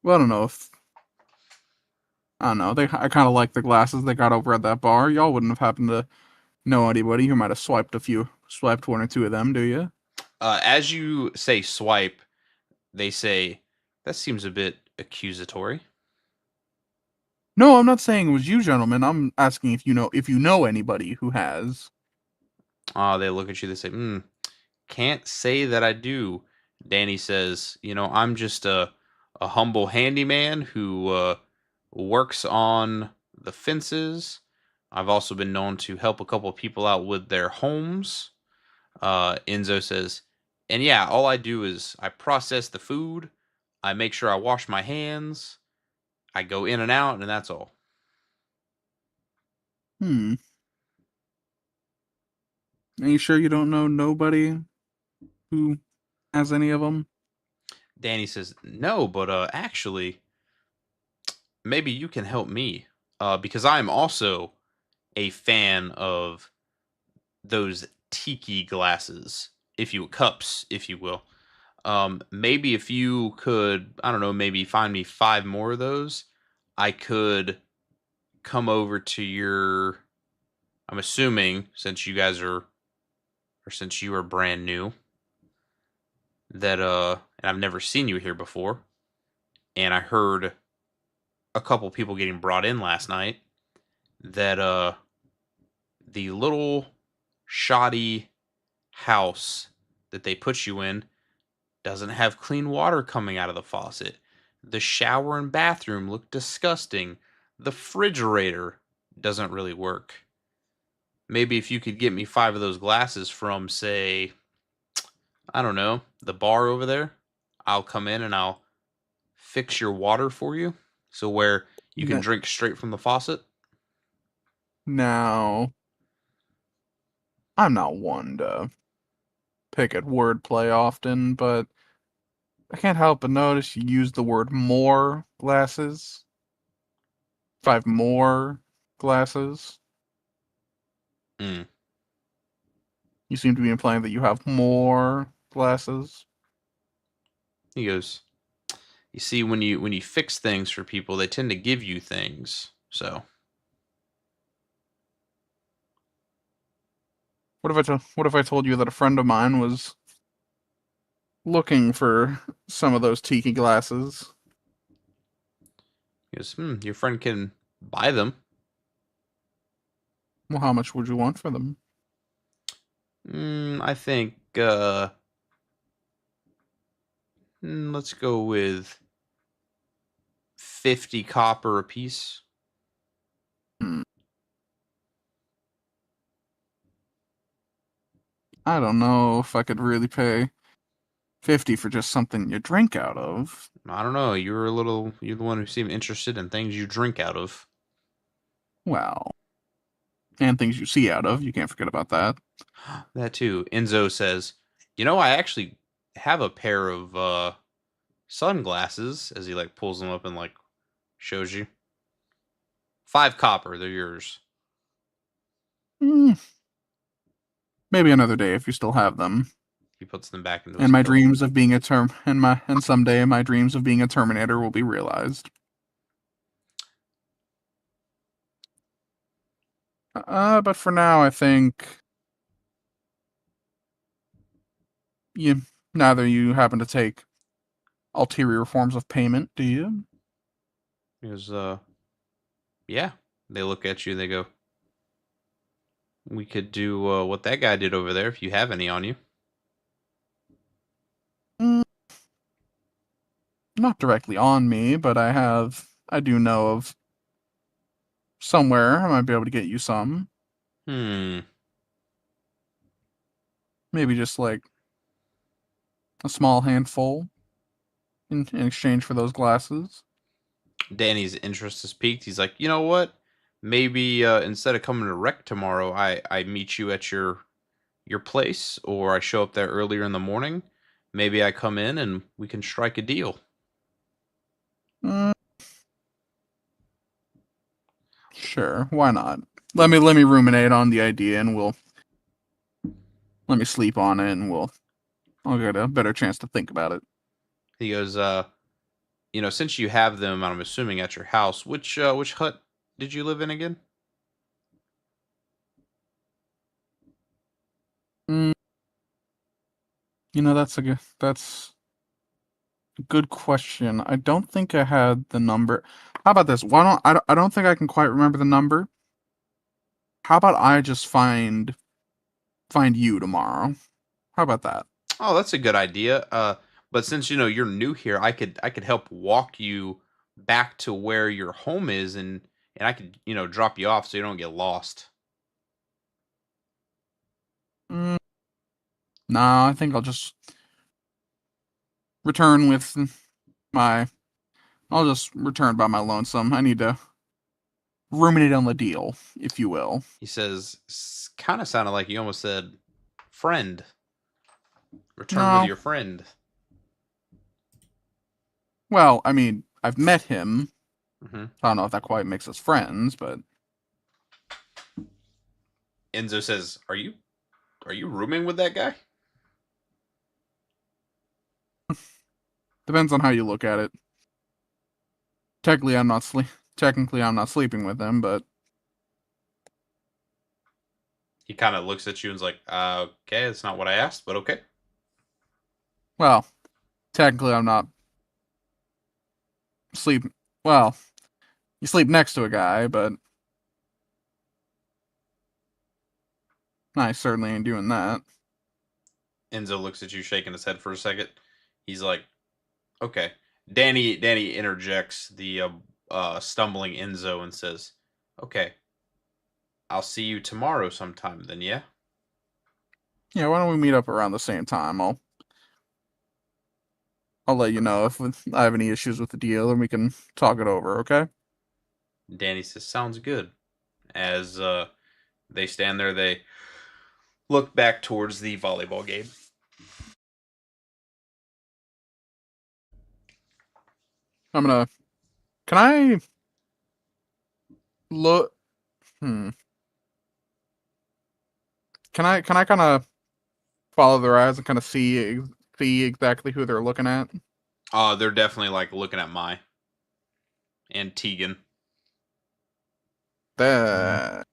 Well, I don't know if I don't know. I kind of like the glasses they got over at that bar. Y'all wouldn't have happened to know anybody who might have swiped one or two of them, do you? As you say swipe, they say, that seems a bit accusatory. No, I'm not saying it was you, gentlemen. I'm asking if you know anybody who has. They look at you, they say, can't say that I do. Danny says, I'm just a humble handyman who works on the fences. I've also been known to help a couple of people out with their homes. Enzo says, and yeah, all I do is I process the food, I make sure I wash my hands, I go in and out, and that's all. Are you sure you don't know nobody who has any of them? Danny says, no, but actually, maybe you can help me. Because I'm also a fan of those tiki glasses, cups, if you will. Maybe if you could, I don't know, maybe find me 5 more of those, I could come over to your. I'm assuming since you guys are, or since you are brand new, that and I've never seen you here before, and I heard a couple people getting brought in last night, that the little shoddy house that they put you in doesn't have clean water coming out of the faucet. The shower and bathroom look disgusting. The refrigerator doesn't really work. Maybe if you could get me 5 of those glasses from, say, I don't know, the bar over there, I'll come in and I'll fix your water for you. So where You can No. drink straight from the faucet. Now, I'm not one to pick at wordplay often, but I can't help but notice you use the word more glasses. 5 more glasses. Mm. You seem to be implying that you have more glasses. He goes, you see, when you fix things for people, they tend to give you things. So What if I told you that a friend of mine was looking for some of those tiki glasses? he goes, your friend can buy them. Well, how much would you want for them? I think let's go with 50 copper apiece. I don't know if I could really pay 50 for just something you drink out of. I don't know. You're the one who seemed interested in things you drink out of. Well, and things you see out of. You can't forget about that. That too. Enzo says, I actually have a pair of sunglasses, as he like pulls them up and like shows you. 5 copper, they're yours. Mm, maybe another day if you still have them. He puts them back into his And my coat. dreams of being a and someday my dreams of being a Terminator will be realized. But for now, I think neither you happen to take ulterior forms of payment, do you? He goes, yeah. They look at you, they go, we could do what that guy did over there if you have any on you. Not directly on me, but I do know of somewhere I might be able to get you some. Maybe just like a small handful in exchange for those glasses. Danny's interest is piqued. He's like, you know what? Maybe instead of coming to rec tomorrow, I meet you at your place, or I show up there earlier in the morning. Maybe I come in and we can strike a deal. Sure, why not? Let me ruminate on the idea, and let me sleep on it, and I'll get a better chance to think about it. He goes, since you have them, I'm assuming at your house, which hut did you live in again? That's a good question. I don't think I had the number. How about this? I don't think I can quite remember the number. How about I just find you tomorrow? How about that? Oh, that's a good idea. But since you're new here, I could help walk you back to where your home is, and I could drop you off so you don't get lost. No, I think I'll just return with I'll just return by my lonesome. I need to ruminate on the deal, if you will. He says, kind of sounded like you almost said, friend. Return No. with your friend. Well, I mean, I've met him. Mm-hmm. I don't know if that quite makes us friends, but Enzo says, "Are you rooming with that guy?" depends on how you look at it. Technically, I'm not sleeping with him, but He kind of looks at you and is like, "Okay, that's not what I asked, but okay." well, technically, I'm not sleeping. Well, you sleep next to a guy, but I certainly ain't doing that. Enzo looks at you, shaking his head for a second. He's like, "Okay." Danny interjects the stumbling Enzo and says, "Okay, I'll see you tomorrow sometime then, yeah?" Yeah, why don't we meet up around the same time? I'll let you know if I have any issues with the deal, and we can talk it over. Okay? Danny says, "Sounds good." As they stand there, they look back towards the volleyball game. I'm gonna. Can I look? Can I kind of follow their eyes and kind of see exactly who they're looking at? They're definitely like looking at Mai and Tegan. That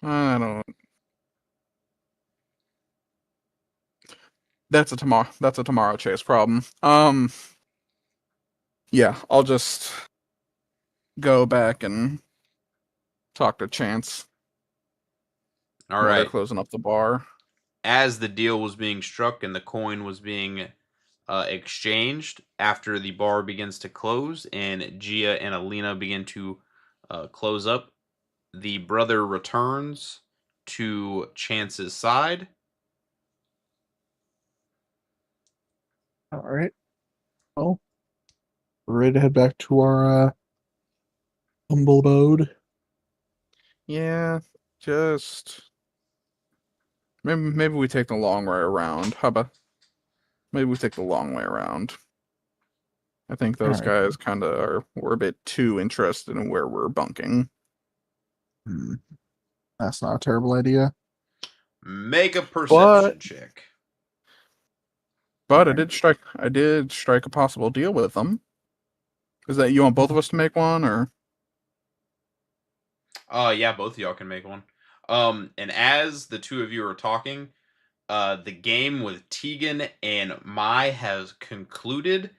I don't. That's a tomorrow chase problem. Yeah, I'll just go back and talk to Chance All while they're right. closing up the bar. As the deal was being struck and the coin was being exchanged, after the bar begins to close and Gia and Alina begin to close up, the brother returns to Chance's side. All right. Well, we're ready to head back to our humble abode. Yeah, just maybe we take the long way around. How about maybe we take the long way around? I think those Alright. guys kind of were a bit too interested in where we're bunking. That's not a terrible idea. Make a perception check. But Alright. I did strike a possible deal with them. Is that you want both of us to make one, or? Yeah, both of y'all can make one. And as the two of you are talking, the game with Tegan and Mai has concluded,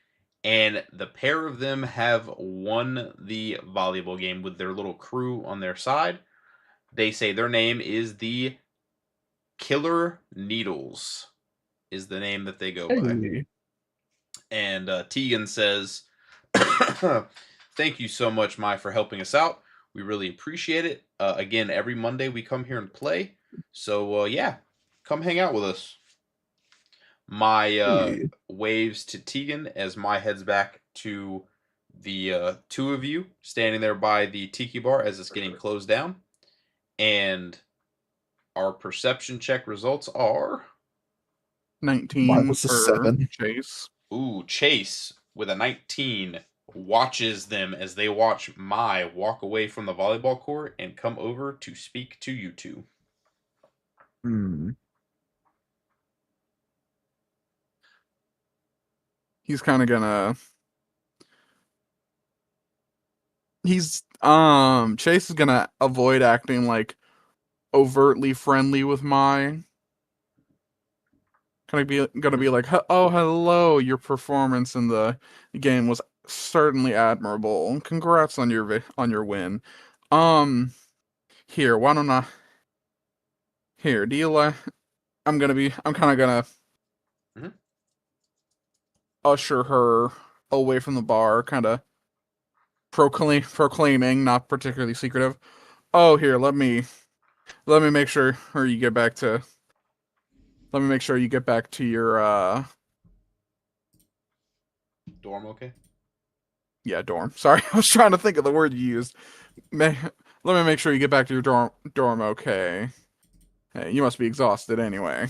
and the pair of them have won the volleyball game with their little crew on their side. They say their name is the Killer Needles, is the name that they go by. Hey. And Tegan says, "Thank you so much, Mai, for helping us out. We really appreciate it. Again, every Monday we come here and play. So, yeah, come hang out with us." Mai Hey. waves to Tegan as Mai heads back to the two of you standing there by the tiki bar as it's getting closed down. And our perception check results are... 19 was a for 7. Chase. Ooh, Chase with a 19 watches them as they watch Mai walk away from the volleyball court and come over to speak to you two. He's kind of gonna. Chase is gonna avoid acting like overtly friendly with Mai. Gonna be like, oh, hello, your performance in the game was certainly admirable. Congrats on your win. Here, why don't I? Here, do you like? I'm kind of gonna Mhm. usher her away from the bar, kind of proclaiming, not particularly secretive. Oh, here, let me make sure, or you get back to. Let me make sure you get back to your Dorm okay? yeah, dorm. Sorry, I was trying to think of the word you used. Let me make sure you get back to your dorm okay. Hey, you must be exhausted anyway.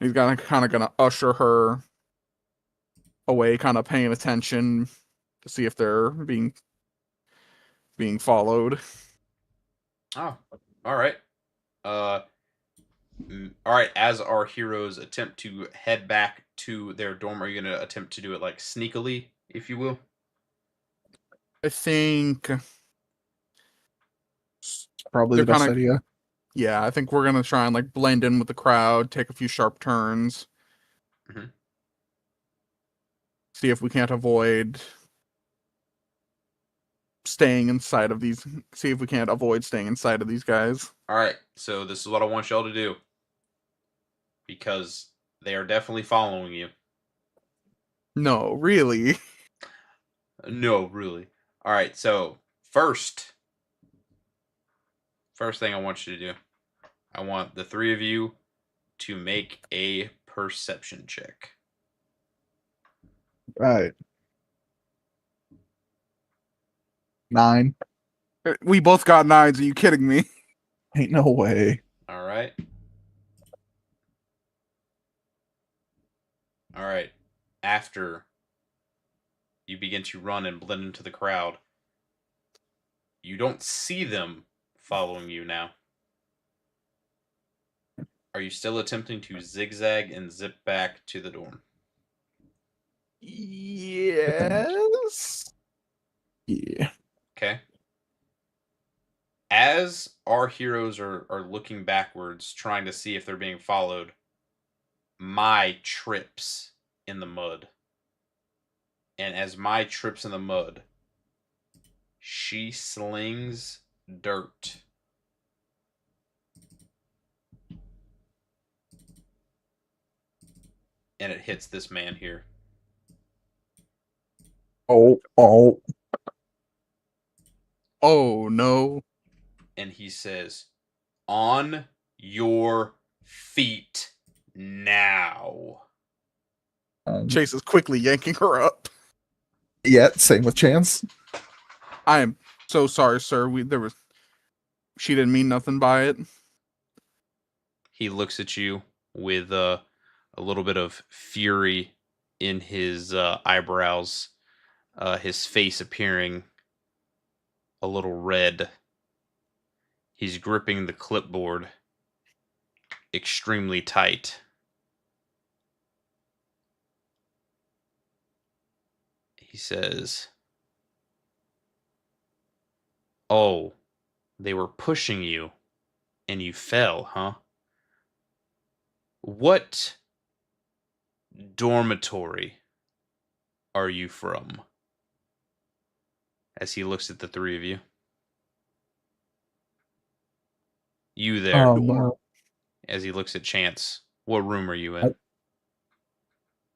He's gonna usher her away, kind of paying attention to see if they're being followed. Oh, all right. All right. As our heroes attempt to head back to their dorm, are you going to attempt to do it like sneakily, if you will? I think Probably they're the best kind of idea. yeah. I think we're gonna try and like blend in with the crowd, take a few sharp turns, Mhm. see if we can't avoid staying inside of these. See if we can't avoid staying inside of these guys. All right. So this is what I want y'all to do, because they are definitely following you. No, really. No, really. All right. So first thing I want you to do, I want the three of you to make a perception check. Right. 9. We both got 9s. Are you kidding me? Ain't no way. All right. All right. After you begin to run and blend into the crowd, you don't see them following you now. Are you still attempting to zigzag and zip back to the dorm? Yes. Yeah. Okay. As our heroes are looking backwards, trying to see if they're being followed, Mai trips in the mud. And as Mai trips in the mud, she slings dirt. And it hits this man here. Oh. Oh no. And he says, "On your feet now." Chase is quickly yanking her up. Yeah, same with Chance. I am so sorry, sir. She didn't mean nothing by it. He looks at you with a little bit of fury in his eyebrows, his face appearing a little red. He's gripping the clipboard extremely tight. He says, "Oh, they were pushing you and you fell, huh? What dormitory are you from?" As he looks at the three of you. You there. As he looks at Chance. What room are you in?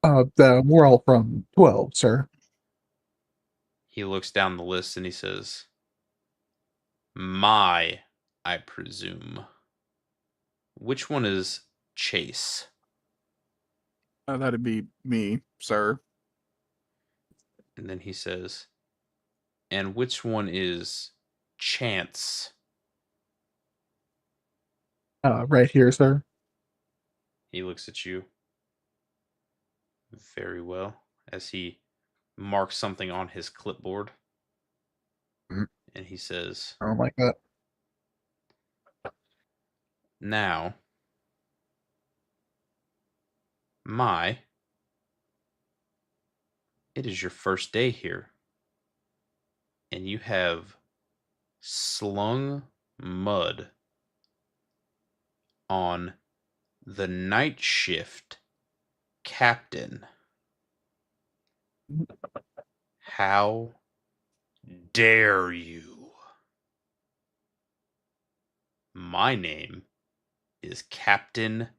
We're all from 12, sir. He looks down the list and he says, "My, I presume. Which one is Chase?" That'd be me, sir. And then he says, "And which one is Chance?" Right here, sir. He looks at you very well as he marks something on his clipboard. Mhm. And he says, I don't like that. "Now, Mai, it is your first day here. And you have slung mud on the night shift captain. How dare you? My name is Captain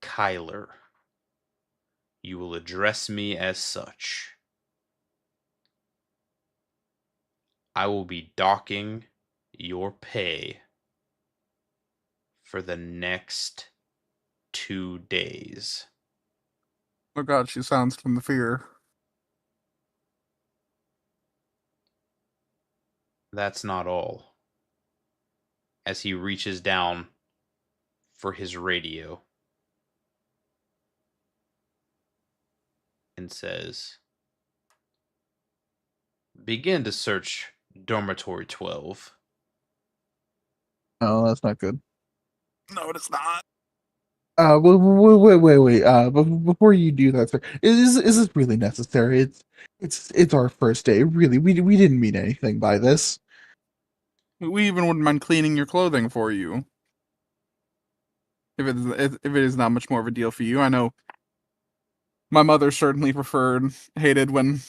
Kyler. You will address me as such. I will be docking your pay for the next 2 days." Oh god, she sounds from the fear. That's not all. As he reaches down for his radio and says, "Begin to search dormitory 12. Oh, that's not good. No, it's not. Wait. Before you do that, sir, is this really necessary? It's our first day. Really, we didn't mean anything by this. We even wouldn't mind cleaning your clothing for you. If it is not much more of a deal for you. I know my mother certainly hated when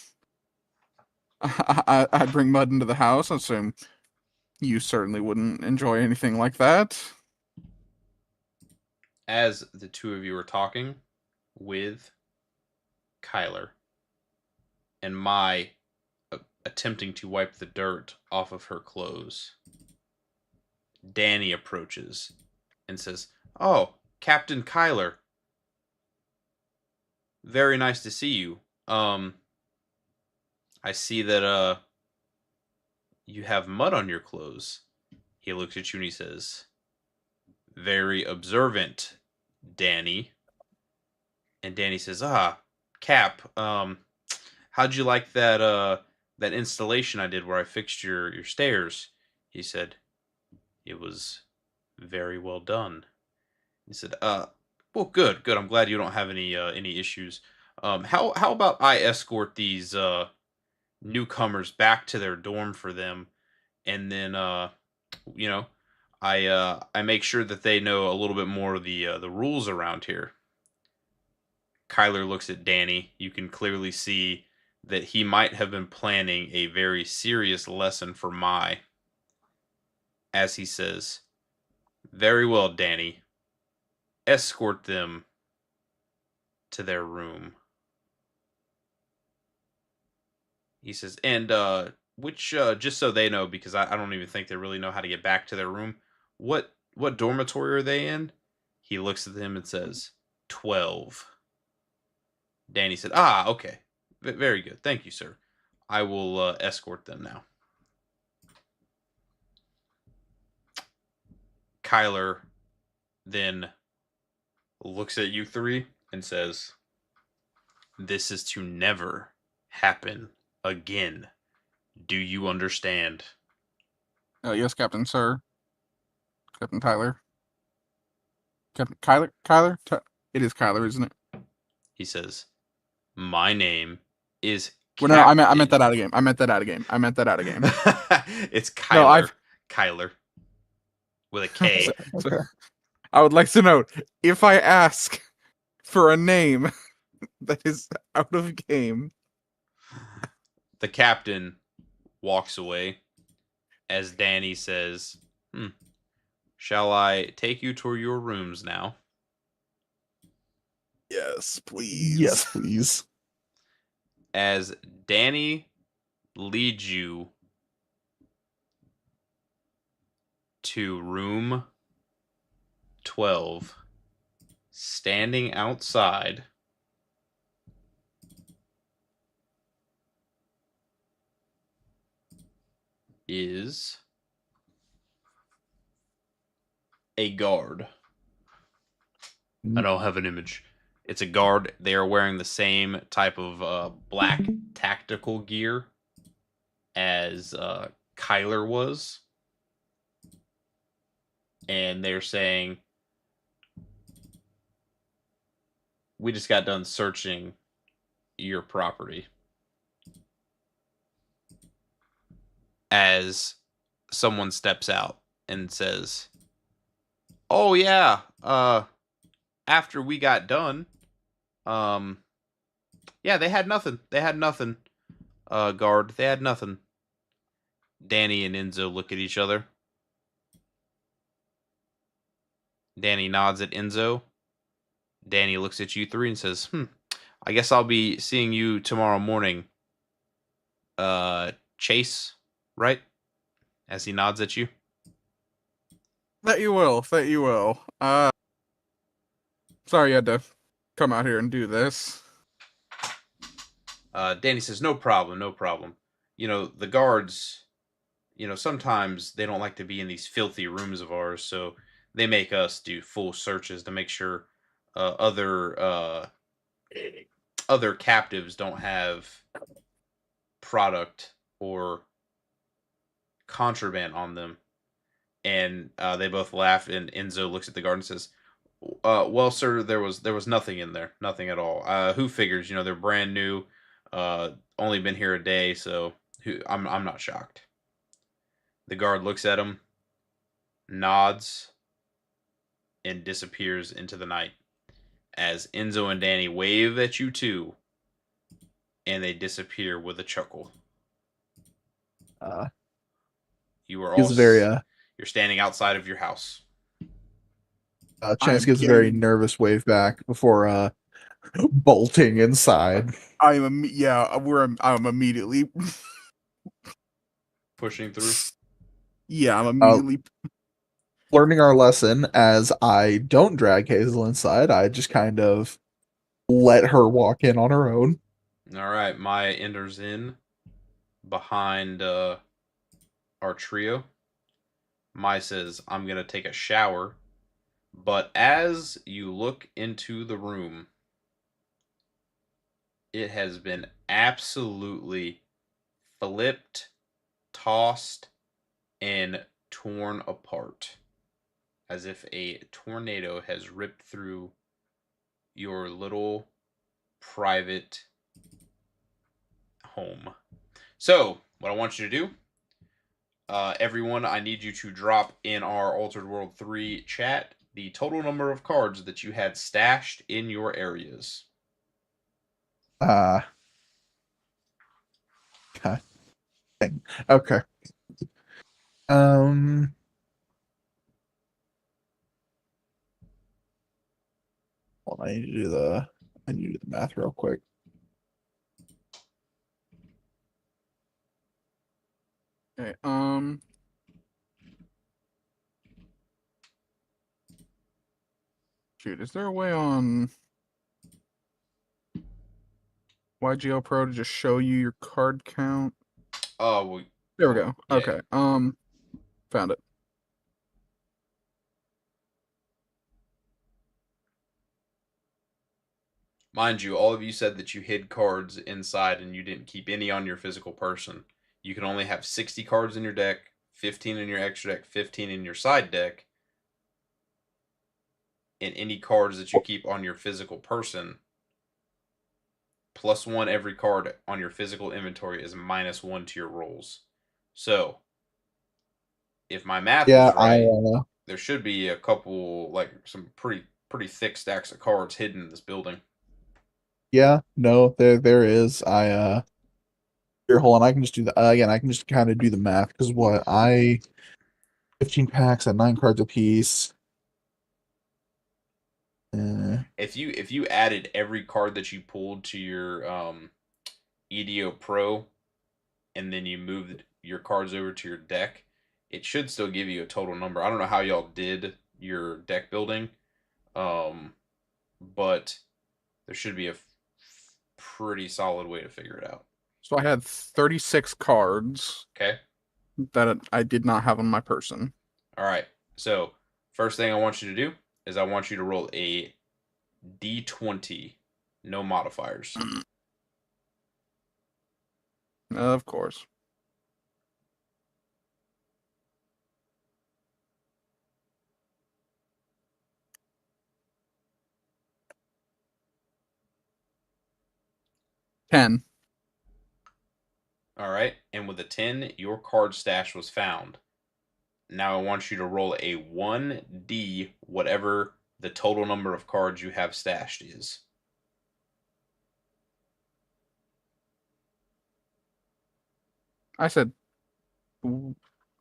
I'd bring mud into the house. I assume you certainly wouldn't enjoy anything like that. As the two of you are talking with Kyler and Mai attempting to wipe the dirt off of her clothes, Danny approaches and says, "Oh, Captain Kyler. Very nice to see you. I see that you have mud on your clothes. He looks at you and he says, "Very observant, Danny." And Danny says, "Ah, Cap, how'd you like that installation I did where I fixed your stairs?" He said, "It was very well done." He said, well, good, good. I'm glad you don't have any issues. How about I escort these newcomers back to their dorm for them, and then you know, I make sure that they know a little bit more of the rules around here." Kyler looks at Danny. You can clearly see that he might have been planning a very serious lesson for Mai, as he says, "Very well, Danny. Escort them to their room." He says, and which just so they know, because I don't even think they really know how to get back to their room. What dormitory are they in? He looks at them and says, 12. Danny said, "Ah, okay. Very good. Thank you, sir. I will escort them now." Kyler then looks at you three and says, "This is to never happen again. Do you understand?" Yes, Captain, sir. Captain Tyler. Captain Kyler? It is Kyler, isn't it? He says, "My name is Well, no, I meant Captain." that out of game. I meant that out of game. I meant that out of game. It's Kyler. No, I've- Kyler. With a K. So, I would like to note, if I ask for a name that is out of game, The captain walks away as Danny says, "Shall I take you to your rooms now?" yes, please. Yes, please. As Danny leads you to room 12, standing outside is a guard. I don't have an image. It's a guard. They are wearing the same type of black tactical gear as Kyler was. And they're saying, "We just got done searching your property." As someone steps out and says, "Oh yeah, after we got done, yeah, they had nothing. They had nothing, guard. They had nothing." Danny and Enzo look at each other. Danny nods at Enzo. Danny looks at you three and says, "I guess I'll be seeing you tomorrow morning. Chase, right?" As he nods at you. That you will. That you will. Sorry you had to come out here and do this. Danny says, "No problem, no problem. You know, the guards, sometimes they don't like to be in these filthy rooms of ours, so they make us do full searches to make sure other captives don't have product or contraband on them." And they both laugh, and Enzo looks at the guard and says, "Well, sir, there was nothing in there, nothing at all. Who figures? They're brand new, only been here a day, so I'm not shocked." The guard looks at him, nods, and disappears into the night. As Enzo and Danny wave at you too, and they disappear with a chuckle. You are all He's very you're standing outside of your house. Chance I'm gives a very getting- nervous wave back before bolting inside. I'm immediately Pushing through. Yeah, I'm immediately Learning our lesson, as I don't drag Hazel inside, I just kind of let her walk in on her own. All right, Maya enters in behind our trio. Mai says, I'm going to take a shower. But as you look into the room, it has been absolutely flipped, tossed, and torn apart. As if a tornado has ripped through your little private home. So, what I want you to do, everyone, I need you to drop in our Altered World 3 chat the total number of cards that you had stashed in your areas. Okay. Okay. Well, I need to do the math real quick. Okay. Shoot, is there a way on YGL Pro to just show you your card count? Oh, well, There we go. yeah. Okay. Found it. Mind you, all of you said that you hid cards inside and you didn't keep any on your physical person. You can only have 60 cards in your deck, 15 in your extra deck, 15 in your side deck. And any cards that you keep on your physical person, +1 every card on your physical inventory is -1 to your rolls. So, if my math is right, there should be a couple, like some pretty thick stacks of cards hidden in this building. Yeah, no, there is. Here, hold on. I can just do that again. I can just kind of do the math because 15 packs at 9 cards apiece. If you added every card that you pulled to your EDO Pro, and then you moved your cards over to your deck, it should still give you a total number. I don't know how y'all did your deck building, but there should be a pretty solid way to figure it out. So I had 36 cards Okay. that I did not have on my person. All right. So first thing I want you to do is I want you to roll a D20, no modifiers. Of course. $10. All right. And with a 10, your card stash was found. Now I want you to roll a 1D, whatever the total number of cards you have stashed is. I said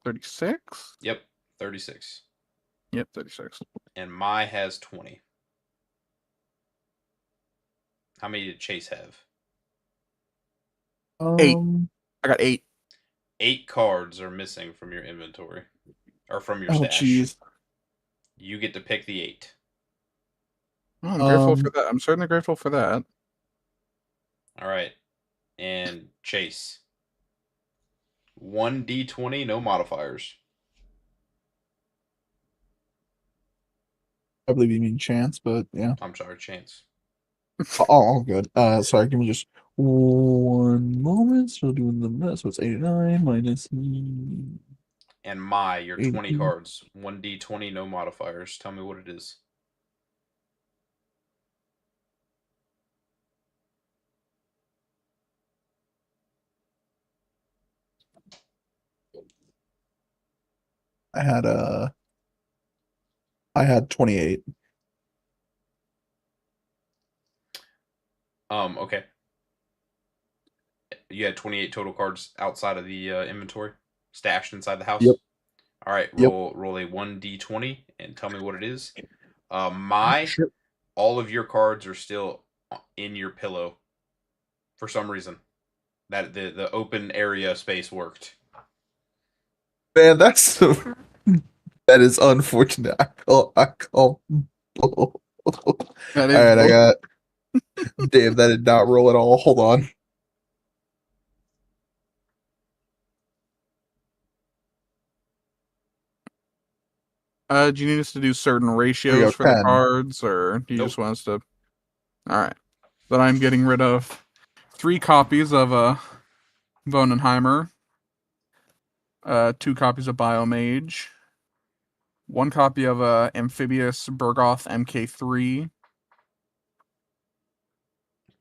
36? Yep, 36. Yep, 36. And Mai has 20. How many did Chase have? 8. I got 8. 8 cards are missing from your inventory. Or from your Oh, stash. jeez. You get to pick the 8. Oh, I'm grateful for that. I'm certainly grateful for that. All right. And Chase. 1D20, no modifiers. I believe you mean chance, but yeah. I'm sorry, Chance. Oh, good. Sorry, give me just one moment. Still doing the math. So it's 89 minus. And Mai, your 20 18. cards. 1D20, no modifiers. Tell me what it is. I had 28. Okay. You had 28 total cards outside of the inventory, stashed inside the house. Yep. All right, roll a 1d20 and tell me what it is. Sure. All of your cards are still in your pillow for some reason. That the open area space worked. Man, that's that is unfortunate. I call. All That is right, I got. Damn, that did not roll at all. Hold on. Do you need us to do certain we go, ratios for the 10. cards, or do you Nope. just want us to? All right. Then I'm getting rid of 3 copies of Vonenheimer, 2 copies of Biomage, 1 copy of Amphibious Bergoth MK3.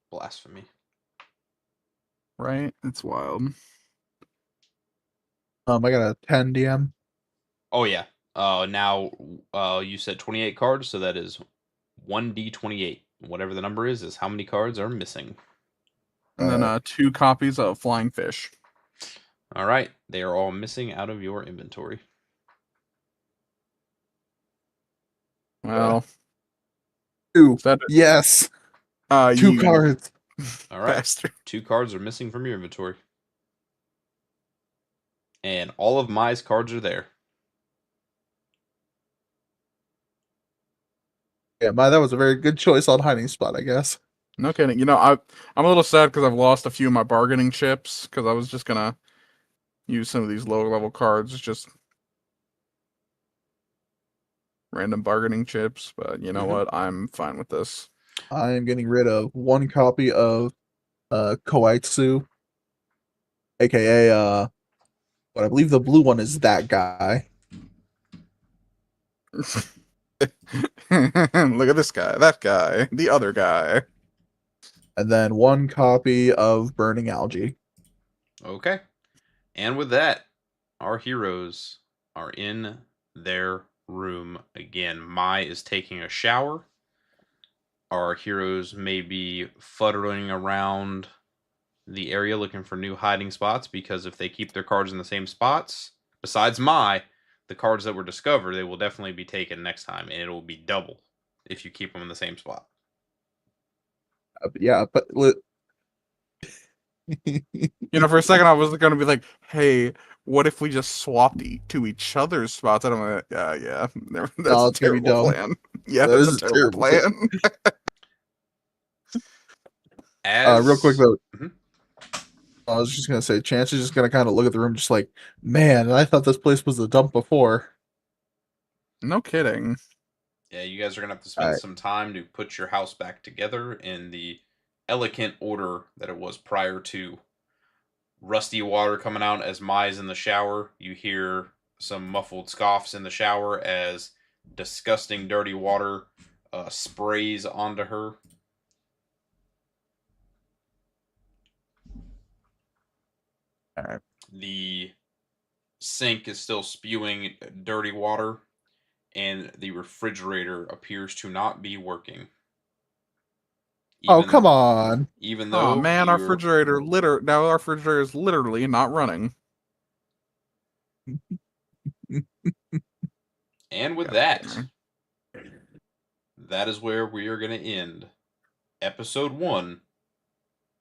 Blasphemy. Right? It's wild. I got a 10 DM. Oh yeah. Now you said 28 cards, so that is 1d28. Whatever the number is how many cards are missing. And then Alright. 2 copies of Flying Fish. All right, they are all missing out of your inventory. Well, 2. is that Yes. 2 you cards. All right, bastard? 2 cards are missing from your inventory, and all of Mai's cards are there. Yeah, that was a very good choice on hiding spot, I guess. No kidding. You know, I'm a little sad because I've lost a few of my bargaining chips because I was just gonna use some of these lower level cards, just random bargaining chips. But you know Mhm. what? I'm fine with this. I am getting rid of 1 copy of Koitsu, aka what I believe the blue one is that guy. Look at this guy, that guy, the other guy. And then 1 copy of Burning Algae. Okay, and with that, our heroes are in their room again. Mai is taking a shower. Our heroes may be futtering around the area looking for new hiding spots, because if they keep their cards in the same spots, besides Mai, the cards that were discovered, they will definitely be taken next time, and it will be double if you keep them in the same spot. Yeah, but You know, for a second I was gonna be like, "Hey, what if we just swapped to each other's spots?" And I'm like, "Yeah, that's No, a it's gonna be terrible dumb. plan. Yeah, That that's is a a terrible terrible plan." As real quick though, Mhm. I was just gonna say, Chance is just gonna kind of look at the room, just like, man, I thought this place was a dump before. No kidding. Yeah, you guys are gonna have to spend Alright. some time to put your house back together in the elegant order that it was prior to. Rusty water coming out as Mai's in the shower. You hear some muffled scoffs in the shower as disgusting, dirty water sprays onto her. Alright. The sink is still spewing dirty water, and the refrigerator appears to not be working. Oh, come on. Even Oh though man, our you're- refrigerator is literally not running. And with God that, damn that is where we are going to end episode 1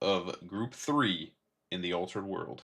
of Group 3 in the Altered World.